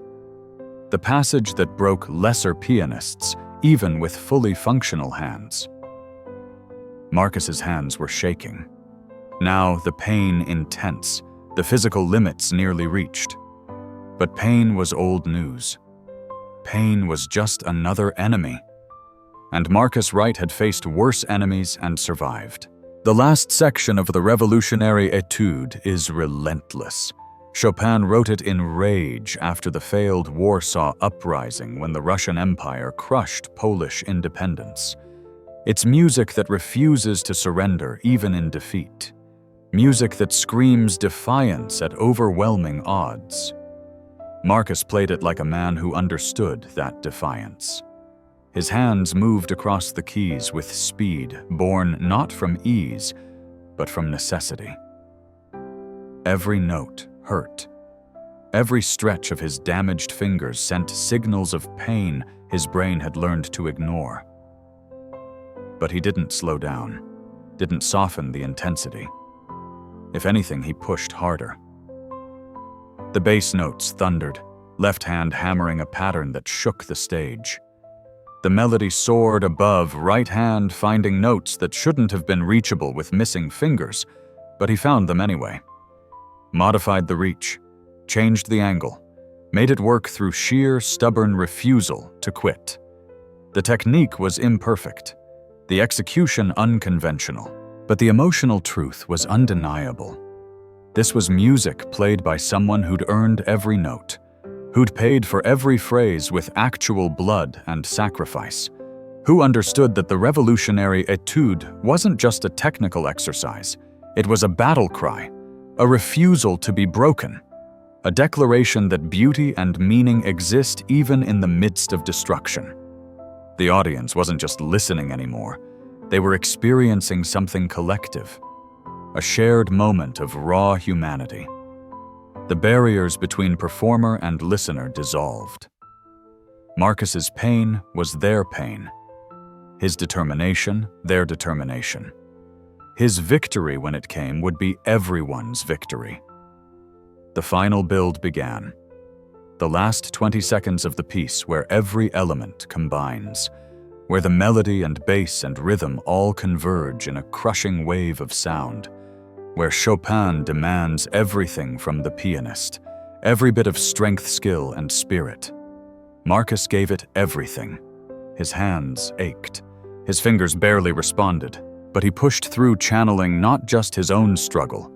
The passage that broke lesser pianists, even with fully functional hands. Marcus's hands were shaking. Now the pain intense, the physical limits nearly reached. But pain was old news. Pain was just another enemy. And Marcus Wright had faced worse enemies and survived. The last section of the revolutionary etude is relentless. Chopin wrote it in rage after the failed Warsaw Uprising when the Russian Empire crushed Polish independence. It's music that refuses to surrender even in defeat. Music that screams defiance at overwhelming odds. Marcus played it like a man who understood that defiance. His hands moved across the keys with speed, born not from ease, but from necessity. Every note hurt. Every stretch of his damaged fingers sent signals of pain his brain had learned to ignore. But he didn't slow down, didn't soften the intensity. If anything, he pushed harder. The bass notes thundered, left hand hammering a pattern that shook the stage. The melody soared above, right hand finding notes that shouldn't have been reachable with missing fingers, but he found them anyway. Modified the reach, changed the angle, made it work through sheer, stubborn refusal to quit. The technique was imperfect, the execution unconventional, but the emotional truth was undeniable. This was music played by someone who'd earned every note, who'd paid for every phrase with actual blood and sacrifice, who understood that the revolutionary etude wasn't just a technical exercise, it was a battle cry, a refusal to be broken, a declaration that beauty and meaning exist even in the midst of destruction. The audience wasn't just listening anymore, they were experiencing something collective, a shared moment of raw humanity. The barriers between performer and listener dissolved. Marcus's pain was their pain. His determination, their determination. His victory, when it came, would be everyone's victory. The final build began. The last 20 seconds of the piece where every element combines, where the melody and bass and rhythm all converge in a crushing wave of sound, where Chopin demands everything from the pianist, every bit of strength, skill, and spirit. Marcus gave it everything. His hands ached. His fingers barely responded, but he pushed through, channeling not just his own struggle,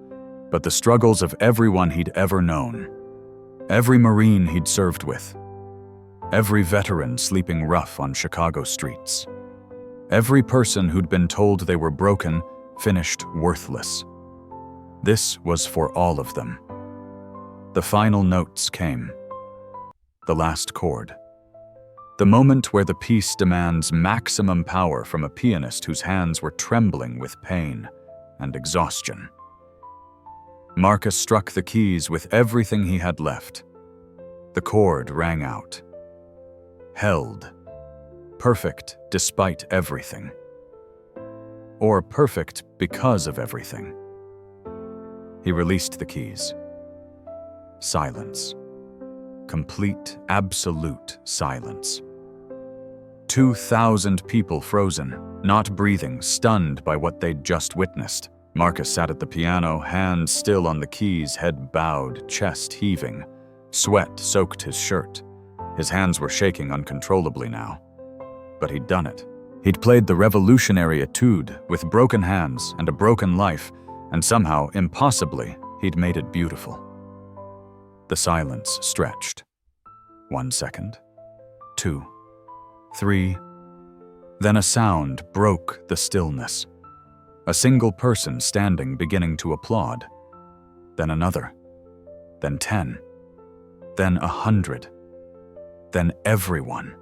but the struggles of everyone he'd ever known. Every Marine he'd served with. Every veteran sleeping rough on Chicago streets. Every person who'd been told they were broken, finished worthless. This was for all of them. The final notes came. The last chord. The moment where the piece demands maximum power from a pianist whose hands were trembling with pain and exhaustion. Marcus struck the keys with everything he had left. The chord rang out. Held. Perfect despite everything. or perfect because of everything. He released the keys. Silence. Complete, absolute silence. 2,000 people frozen, not breathing, stunned by what they'd just witnessed. Marcus sat at the piano, hands still on the keys, head bowed, chest heaving. Sweat soaked his shirt. His hands were shaking uncontrollably now. But he'd done it. He'd played the revolutionary etude with broken hands and a broken life, and somehow, impossibly, he'd made it beautiful. The silence stretched. 1 second. 2. 3. Then a sound broke the stillness. A single person standing beginning to applaud. Then another. Then 10. Then 100. Then everyone.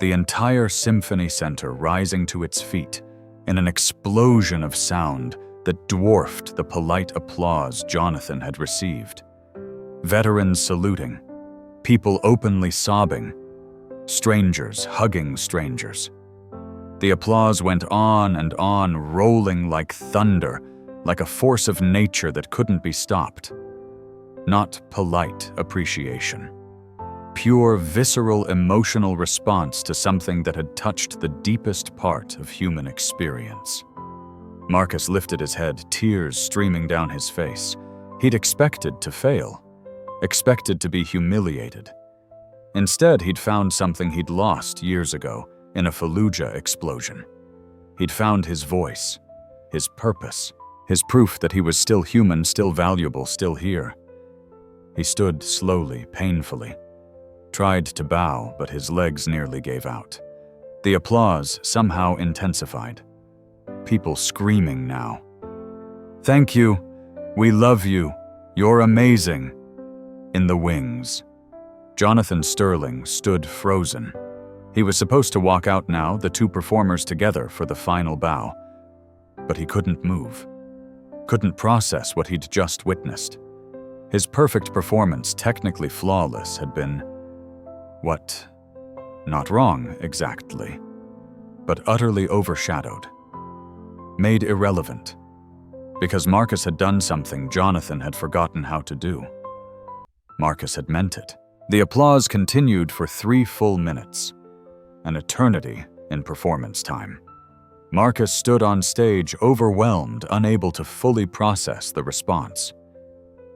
The entire Symphony Center rising to its feet in an explosion of sound that dwarfed the polite applause Jonathan had received. Veterans saluting, people openly sobbing, strangers hugging strangers. The applause went on and on, rolling like thunder, like a force of nature that couldn't be stopped. Not polite appreciation. Pure, visceral, emotional response to something that had touched the deepest part of human experience. Marcus lifted his head, tears streaming down his face. He'd expected to fail, expected to be humiliated. Instead, he'd found something he'd lost years ago in a Fallujah explosion. He'd found his voice, his purpose, his proof that he was still human, still valuable, still here. He stood slowly, painfully. Tried to bow, but his legs nearly gave out. The applause somehow intensified. People screaming now. "Thank you. We love you. You're amazing." In the wings. Jonathan Sterling stood frozen. He was supposed to walk out now, the two performers together for the final bow. But he couldn't move. Couldn't process what he'd just witnessed. His perfect performance, technically flawless, had been what? Not wrong, exactly, but utterly overshadowed. Made irrelevant. Because Marcus had done something Jonathan had forgotten how to do. Marcus had meant it. The applause continued for 3 full minutes. An eternity in performance time. Marcus stood on stage, overwhelmed, unable to fully process the response.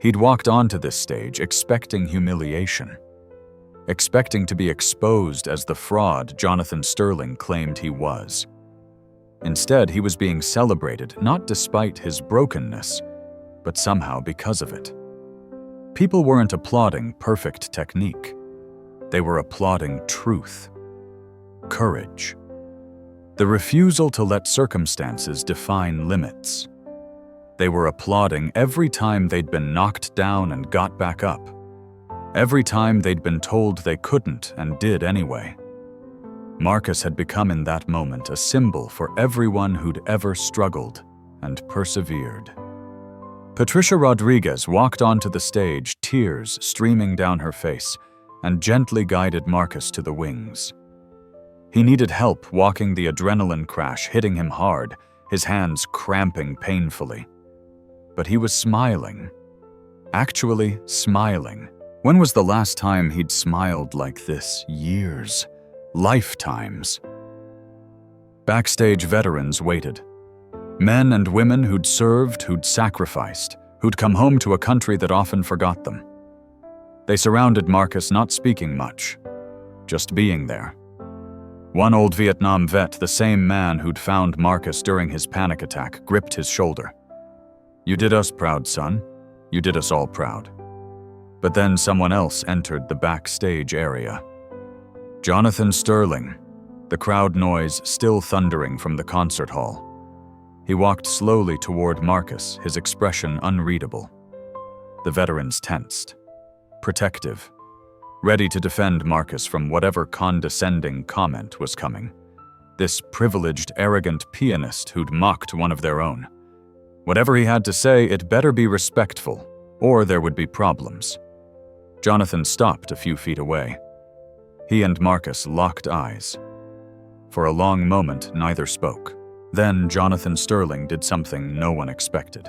He'd walked onto this stage expecting humiliation. Expecting to be exposed as the fraud Jonathan Sterling claimed he was. Instead, he was being celebrated not despite his brokenness, but somehow because of it. People weren't applauding perfect technique. They were applauding truth. Courage. The refusal to let circumstances define limits. They were applauding every time they'd been knocked down and got back up. Every time they'd been told they couldn't and did anyway. Marcus had become in that moment a symbol for everyone who'd ever struggled and persevered. Patricia Rodriguez walked onto the stage, tears streaming down her face, and gently guided Marcus to the wings. He needed help walking the adrenaline crash, hitting him hard, his hands cramping painfully. But he was smiling. Actually smiling. When was the last time he'd smiled like this? Years. Lifetimes. Backstage veterans waited. Men and women who'd served, who'd sacrificed, who'd come home to a country that often forgot them. They surrounded Marcus, not speaking much, just being there. One old Vietnam vet, the same man who'd found Marcus during his panic attack, gripped his shoulder. "You did us proud, son. You did us all proud." But then someone else entered the backstage area. Jonathan Sterling, the crowd noise still thundering from the concert hall. He walked slowly toward Marcus, his expression unreadable. The veterans tensed, protective, ready to defend Marcus from whatever condescending comment was coming. This privileged, arrogant pianist who'd mocked one of their own. Whatever he had to say, it better be respectful, or there would be problems. Jonathan stopped a few feet away. He and Marcus locked eyes. For a long moment, neither spoke. Then Jonathan Sterling did something no one expected.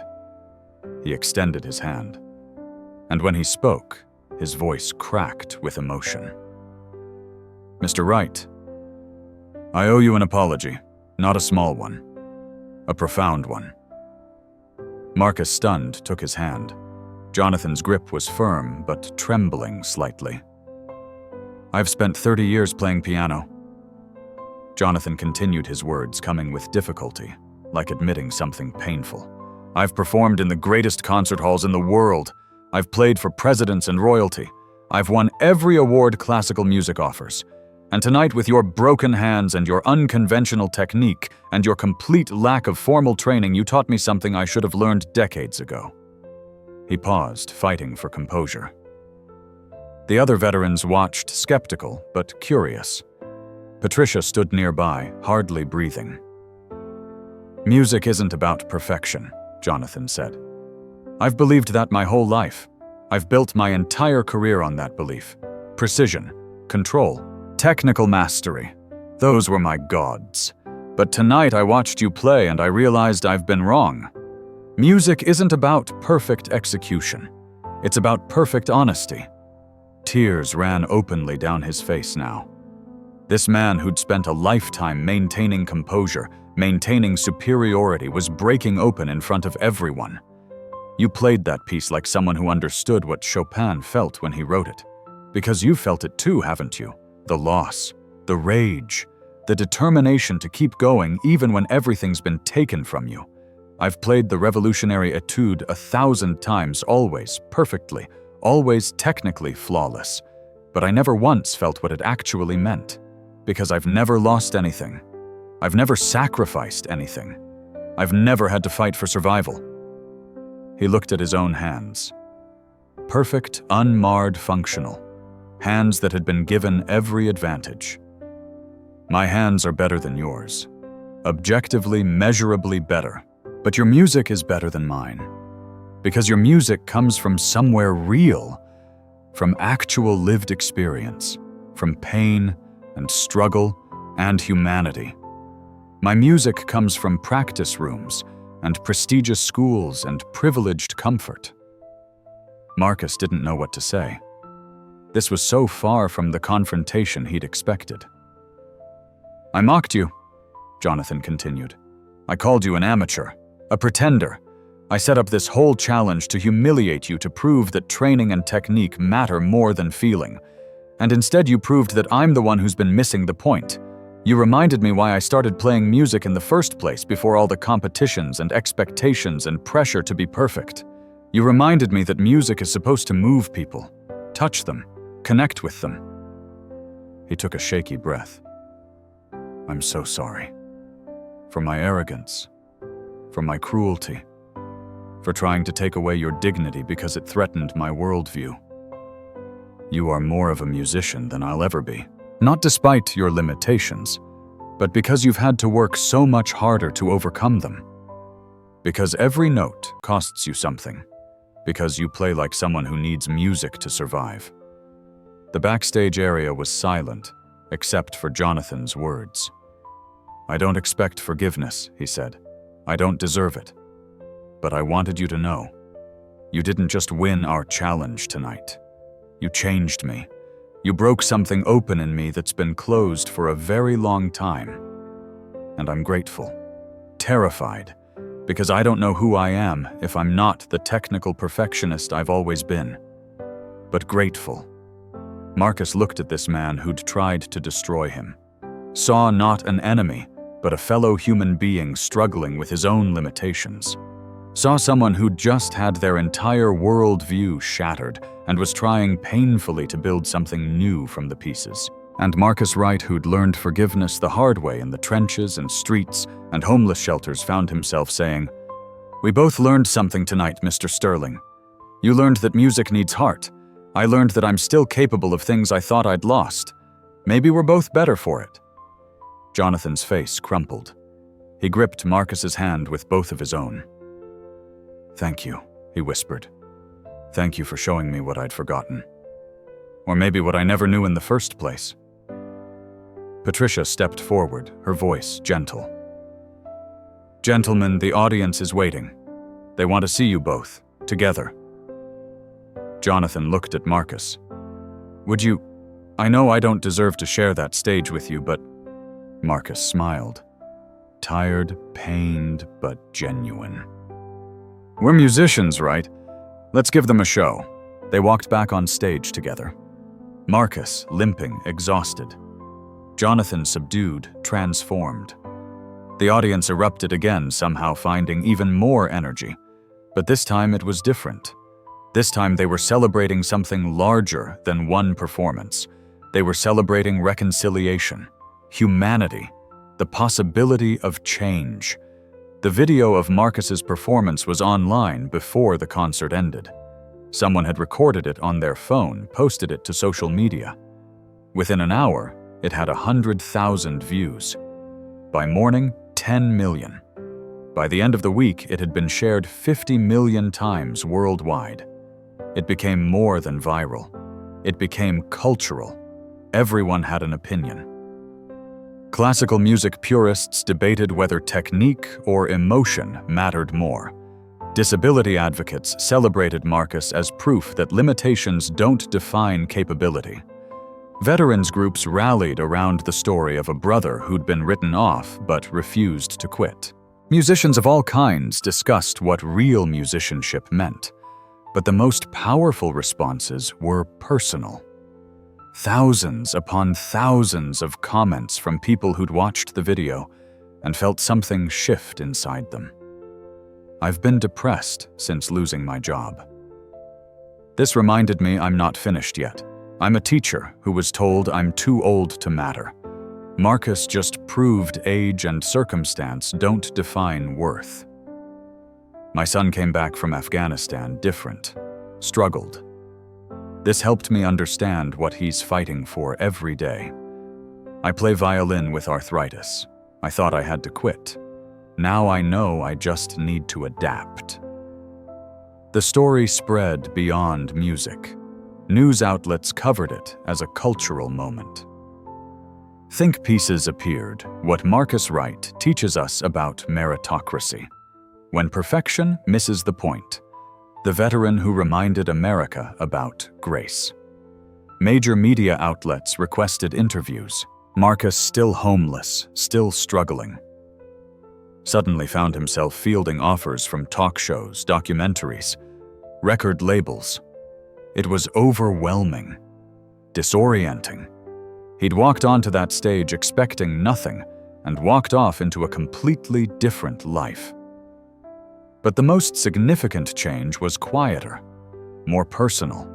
He extended his hand. And when he spoke, his voice cracked with emotion. "Mr. Wright, I owe you an apology, not a small one, a profound one." Marcus, stunned, took his hand. Jonathan's grip was firm, but trembling slightly. "I've spent 30 years playing piano." Jonathan continued his words, coming with difficulty, like admitting something painful. "I've performed in the greatest concert halls in the world. I've played for presidents and royalty. I've won every award classical music offers. And tonight, with your broken hands and your unconventional technique and your complete lack of formal training, you taught me something I should have learned decades ago." He paused, fighting for composure. The other veterans watched, skeptical but curious. Patricia stood nearby, hardly breathing. "Music isn't about perfection," Jonathan said. "I've believed that my whole life. I've built my entire career on that belief. Precision, control, technical mastery. Those were my gods. But tonight I watched you play and I realized I've been wrong. Music isn't about perfect execution. It's about perfect honesty." Tears ran openly down his face now. This man who'd spent a lifetime maintaining composure, maintaining superiority, was breaking open in front of everyone. "You played that piece like someone who understood what Chopin felt when he wrote it. Because you felt it too, haven't you? The loss, the rage, the determination to keep going even when everything's been taken from you. I've played the revolutionary etude 1,000 times, always perfectly, always technically flawless. But I never once felt what it actually meant. Because I've never lost anything. I've never sacrificed anything. I've never had to fight for survival." He looked at his own hands. Perfect, unmarred, functional. Hands that had been given every advantage. "My hands are better than yours. Objectively, measurably better. But your music is better than mine. Because your music comes from somewhere real, from actual lived experience, from pain and struggle and humanity. My music comes from practice rooms and prestigious schools and privileged comfort." Marcus didn't know what to say. This was so far from the confrontation he'd expected. "I mocked you," Jonathan continued. "I called you an amateur, a pretender. I set up this whole challenge to humiliate you, to prove that training and technique matter more than feeling. And instead you proved that I'm the one who's been missing the point. You reminded me why I started playing music in the first place before all the competitions and expectations and pressure to be perfect. You reminded me that music is supposed to move people, touch them, connect with them." He took a shaky breath. "I'm so sorry. For my arrogance, for my cruelty, for trying to take away your dignity because it threatened my worldview. You are more of a musician than I'll ever be. Not despite your limitations, but because you've had to work so much harder to overcome them. Because every note costs you something. Because you play like someone who needs music to survive." The backstage area was silent, except for Jonathan's words. "I don't expect forgiveness," he said. "I don't deserve it. But I wanted you to know. You didn't just win our challenge tonight. You changed me. You broke something open in me that's been closed for a very long time. And I'm grateful. Terrified. Because I don't know who I am if I'm not the technical perfectionist I've always been. But grateful." Marcus looked at this man who'd tried to destroy him. Saw not an enemy, but a fellow human being struggling with his own limitations. Saw someone who'd just had their entire worldview shattered and was trying painfully to build something new from the pieces. And Marcus Wright, who'd learned forgiveness the hard way in the trenches and streets and homeless shelters, found himself saying, "We both learned something tonight, Mr. Sterling. You learned that music needs heart. I learned that I'm still capable of things I thought I'd lost. Maybe we're both better for it." Jonathan's face crumpled. He gripped Marcus's hand with both of his own. "Thank you," he whispered. "Thank you for showing me what I'd forgotten. Or maybe what I never knew in the first place." Patricia stepped forward, her voice gentle. Gentlemen, the audience is waiting. They want to see you both, together. Jonathan looked at Marcus. I know I don't deserve to share that stage with you, but… Marcus smiled. Tired, pained, but genuine. We're musicians, right? Let's give them a show. They walked back on stage together. Marcus, limping, exhausted. Jonathan, subdued, transformed. The audience erupted again, somehow finding even more energy. But this time it was different. This time they were celebrating something larger than one performance. They were celebrating reconciliation, humanity, the possibility of change. The video of Marcus's performance was online before the concert ended. Someone had recorded it on their phone, posted it to social media. Within an hour, it had 100,000 views. By morning, 10 million. By the end of the week, it had been shared 50 million times worldwide. It became more than viral. It became cultural. Everyone had an opinion. Classical music purists debated whether technique or emotion mattered more. Disability advocates celebrated Marcus as proof that limitations don't define capability. Veterans groups rallied around the story of a brother who'd been written off but refused to quit. Musicians of all kinds discussed what real musicianship meant, but the most powerful responses were personal. Thousands upon thousands of comments from people who'd watched the video and felt something shift inside them. I've been depressed since losing my job. This reminded me I'm not finished yet. I'm a teacher who was told I'm too old to matter. Marcus just proved age and circumstance don't define worth. My son came back from Afghanistan different, struggled. This helped me understand what he's fighting for every day. I play violin with arthritis. I thought I had to quit. Now I know I just need to adapt. The story spread beyond music. News outlets covered it as a cultural moment. Think pieces appeared. What Marcus Wright teaches us about meritocracy. When perfection misses the point. The veteran who reminded America about grace. Major media outlets requested interviews. Marcus, still homeless, still struggling. Suddenly found himself fielding offers from talk shows, documentaries, record labels. It was overwhelming, disorienting. He'd walked onto that stage expecting nothing and walked off into a completely different life. But the most significant change was quieter, more personal.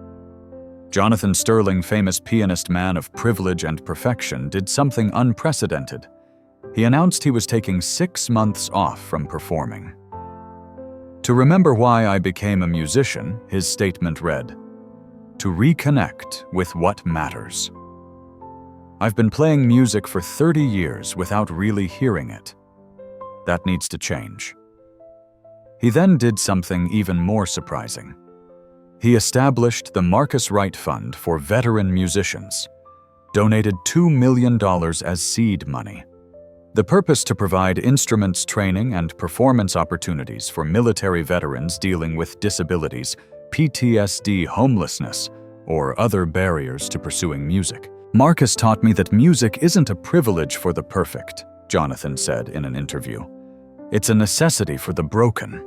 Jonathan Sterling, famous pianist, man of privilege and perfection, did something unprecedented. He announced he was taking 6 months off from performing. To remember why I became a musician, his statement read, "To reconnect with what matters." I've been playing music for 30 years without really hearing it. That needs to change. He then did something even more surprising. He established the Marcus Wright Fund for veteran musicians, donated $2 million as seed money. The purpose to provide instruments training and performance opportunities for military veterans dealing with disabilities, PTSD, homelessness, or other barriers to pursuing music. Marcus taught me that music isn't a privilege for the perfect, Jonathan said in an interview. It's a necessity for the broken.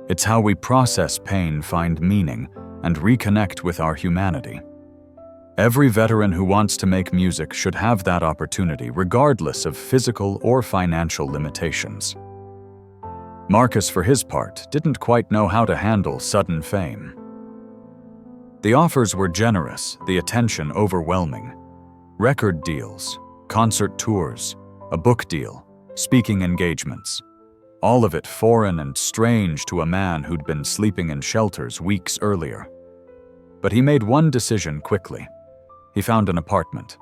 It's how we process pain, find meaning, and reconnect with our humanity. Every veteran who wants to make music should have that opportunity, regardless of physical or financial limitations. Marcus, for his part, didn't quite know how to handle sudden fame. The offers were generous, the attention overwhelming. Record deals, concert tours, a book deal, speaking engagements. All of it foreign and strange to a man who'd been sleeping in shelters weeks earlier. But he made one decision quickly. He found an apartment.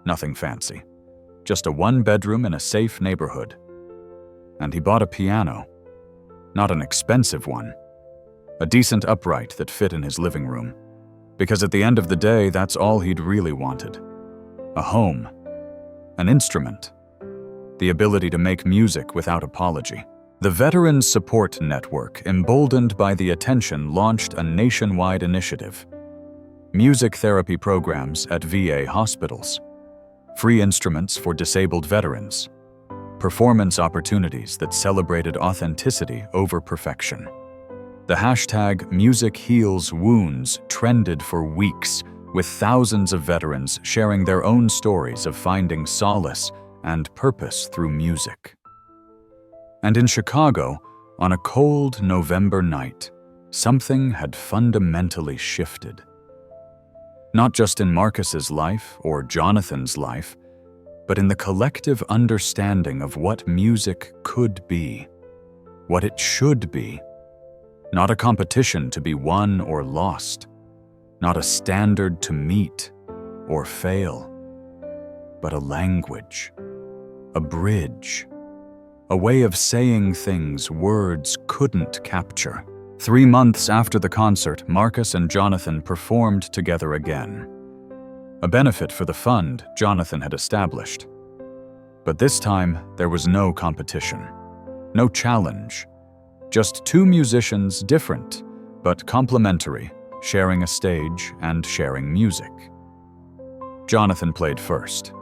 Nothing fancy. Just a 1-bedroom in a safe neighborhood. And he bought a piano. Not an expensive one. A decent upright that fit in his living room. Because at the end of the day, that's all he'd really wanted. A home. An instrument. the ability to make music without apology. The Veterans Support Network, emboldened by the attention, launched a nationwide initiative. Music therapy programs at VA hospitals, free instruments for disabled veterans, performance opportunities that celebrated authenticity over perfection. The hashtag #MusicHealsWounds trended for weeks, with thousands of veterans sharing their own stories of finding solace and purpose through music. And in Chicago, on a cold November night, something had fundamentally shifted. Not just in Marcus's life or Jonathan's life, but in the collective understanding of what music could be, what it should be. Not a competition to be won or lost, not a standard to meet or fail, but a language, a bridge, a way of saying things words couldn't capture. 3 months after the concert, Marcus and Jonathan performed together again, a benefit for the fund Jonathan had established. But this time, there was no competition, no challenge, just two musicians, different but complementary, sharing a stage and sharing music. Jonathan played first,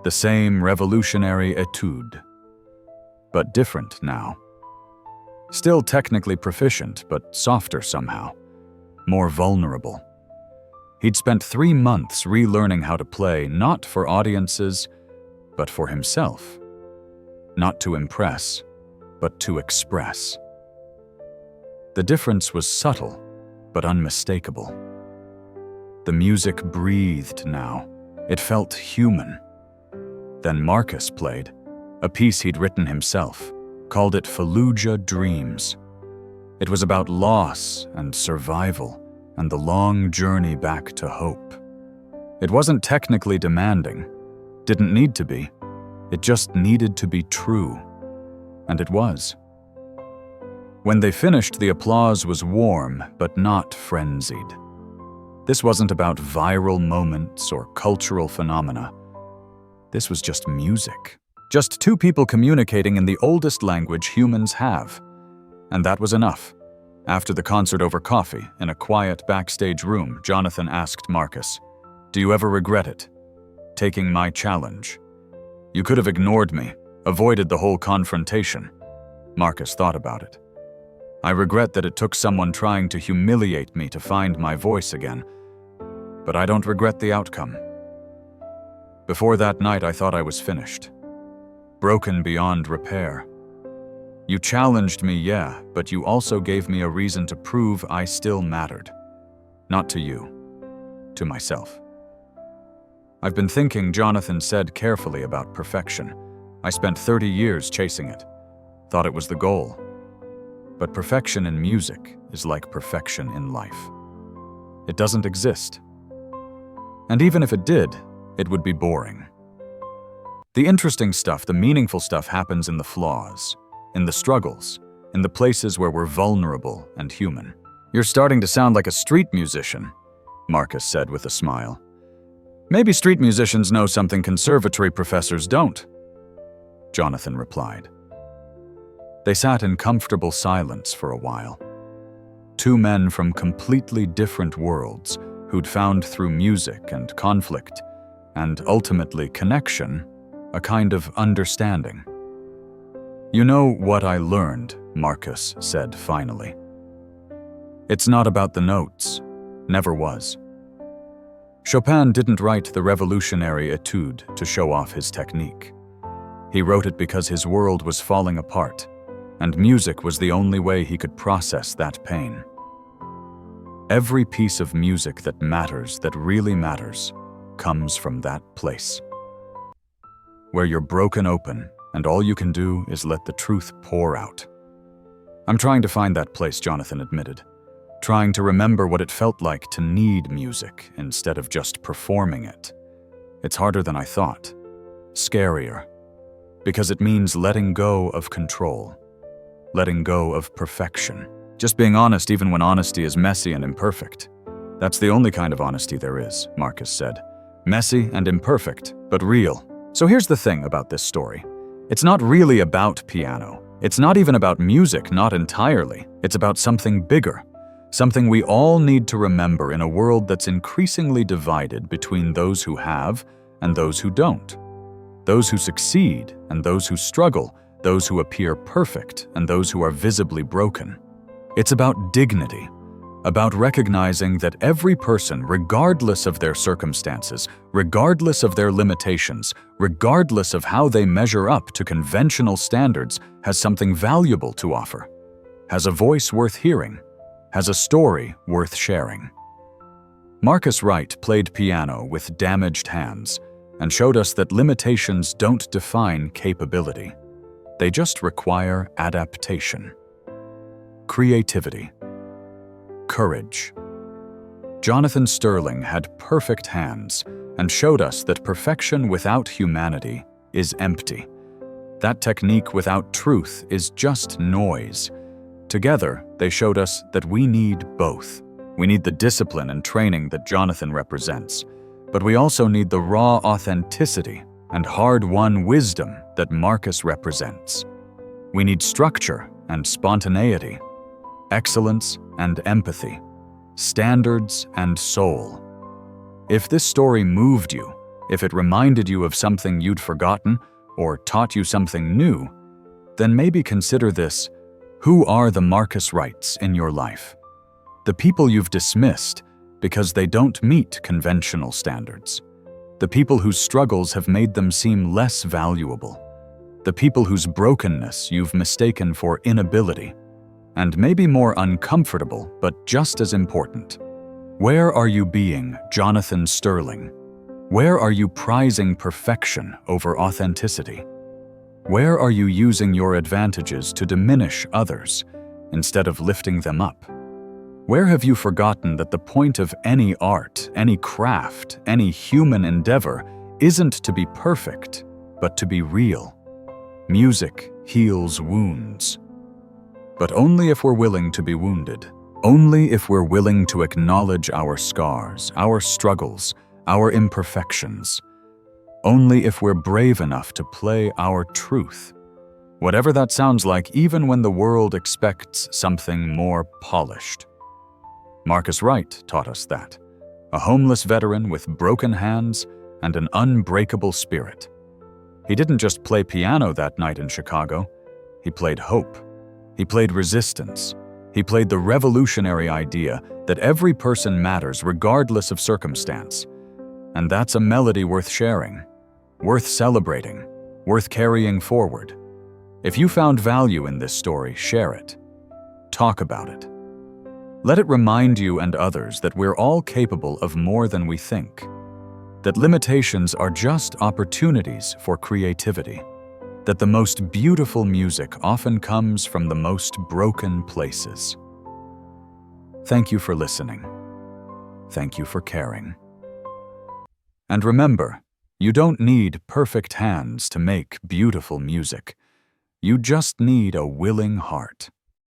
the same revolutionary etude, but different now. Still technically proficient, but softer somehow, more vulnerable. He'd spent 3 months relearning how to play, not for audiences, but for himself. Not to impress, but to express. The difference was subtle, but unmistakable. The music breathed now. It felt human. Then Marcus played, a piece he'd written himself, called it Fallujah Dreams. It was about loss and survival and the long journey back to hope. It wasn't technically demanding, didn't need to be. It just needed to be true. And it was. When they finished, the applause was warm, but not frenzied. This wasn't about viral moments or cultural phenomena. This was just music. Just two people communicating in the oldest language humans have. And that was enough. After the concert over coffee, in a quiet backstage room, Jonathan asked Marcus, "Do you ever regret it? Taking my challenge? You could have ignored me, avoided the whole confrontation." Marcus thought about it. "I regret that it took someone trying to humiliate me to find my voice again, but I don't regret the outcome. Before that night, I thought I was finished. Broken beyond repair. You challenged me, yeah, but you also gave me a reason to prove I still mattered. Not to you, to myself." "I've been thinking," Jonathan said carefully, "about perfection. I spent 30 years chasing it. Thought it was the goal. But perfection in music is like perfection in life. It doesn't exist. And even if it did, it would be boring. The interesting stuff, the meaningful stuff happens in the flaws, in the struggles, in the places where we're vulnerable and human." "You're starting to sound like a street musician," Marcus said with a smile. "Maybe street musicians know something conservatory professors don't," Jonathan replied. They sat in comfortable silence for a while. Two men from completely different worlds who'd found through music and conflict, and ultimately connection, a kind of understanding. "You know what I learned," Marcus said finally. "It's not about the notes. Never was. Chopin didn't write the revolutionary etude to show off his technique. He wrote it because his world was falling apart, and music was the only way he could process that pain. Every piece of music that matters, that really matters, comes from that place. Where you're broken open, and all you can do is let the truth pour out." "I'm trying to find that place," Jonathan admitted. "Trying to remember what it felt like to need music instead of just performing it. It's harder than I thought. Scarier. Because it means letting go of control. Letting go of perfection. Just being honest even when honesty is messy and imperfect. That's the only kind of honesty there is," Marcus said. "Messy and imperfect, but real." So here's the thing about this story. It's not really about piano. It's not even about music, not entirely. It's about something bigger, something we all need to remember in a world that's increasingly divided between those who have and those who don't, those who succeed and those who struggle, those who appear perfect and those who are visibly broken. It's about dignity, about recognizing that every person, regardless of their circumstances, regardless of their limitations, regardless of how they measure up to conventional standards, has something valuable to offer, has a voice worth hearing, has a story worth sharing. Marcus Wright played piano with damaged hands and showed us that limitations don't define capability. They just require adaptation. Creativity. Courage. Jonathan Sterling had perfect hands and showed us that perfection without humanity is empty. That technique without truth is just noise. Together, they showed us that we need both. We need the discipline and training that Jonathan represents, but we also need the raw authenticity and hard-won wisdom that Marcus represents. We need structure and spontaneity, excellence and empathy, standards and soul. If this story moved you, if it reminded you of something you'd forgotten or taught you something new, then maybe consider this: who are the Marcus Wrights in your life? The people you've dismissed because they don't meet conventional standards. The people whose struggles have made them seem less valuable. The people whose brokenness you've mistaken for inability. And maybe more uncomfortable, but just as important. Where are you being Jonathan Sterling? Where are you prizing perfection over authenticity? Where are you using your advantages to diminish others instead of lifting them up? Where have you forgotten that the point of any art, any craft, any human endeavor isn't to be perfect, but to be real? Music heals wounds. But only if we're willing to be wounded. Only if we're willing to acknowledge our scars, our struggles, our imperfections. Only if we're brave enough to play our truth. Whatever that sounds like, even when the world expects something more polished. Marcus Wright taught us that. A homeless veteran with broken hands and an unbreakable spirit. He didn't just play piano that night in Chicago. He played hope. He played resistance. He played the revolutionary idea that every person matters regardless of circumstance. And that's a melody worth sharing, worth celebrating, worth carrying forward. If you found value in this story, share it. Talk about it. Let it remind you and others that we're all capable of more than we think. That limitations are just opportunities for creativity. That the most beautiful music often comes from the most broken places. Thank you for listening. Thank you for caring. And remember, you don't need perfect hands to make beautiful music. You just need a willing heart.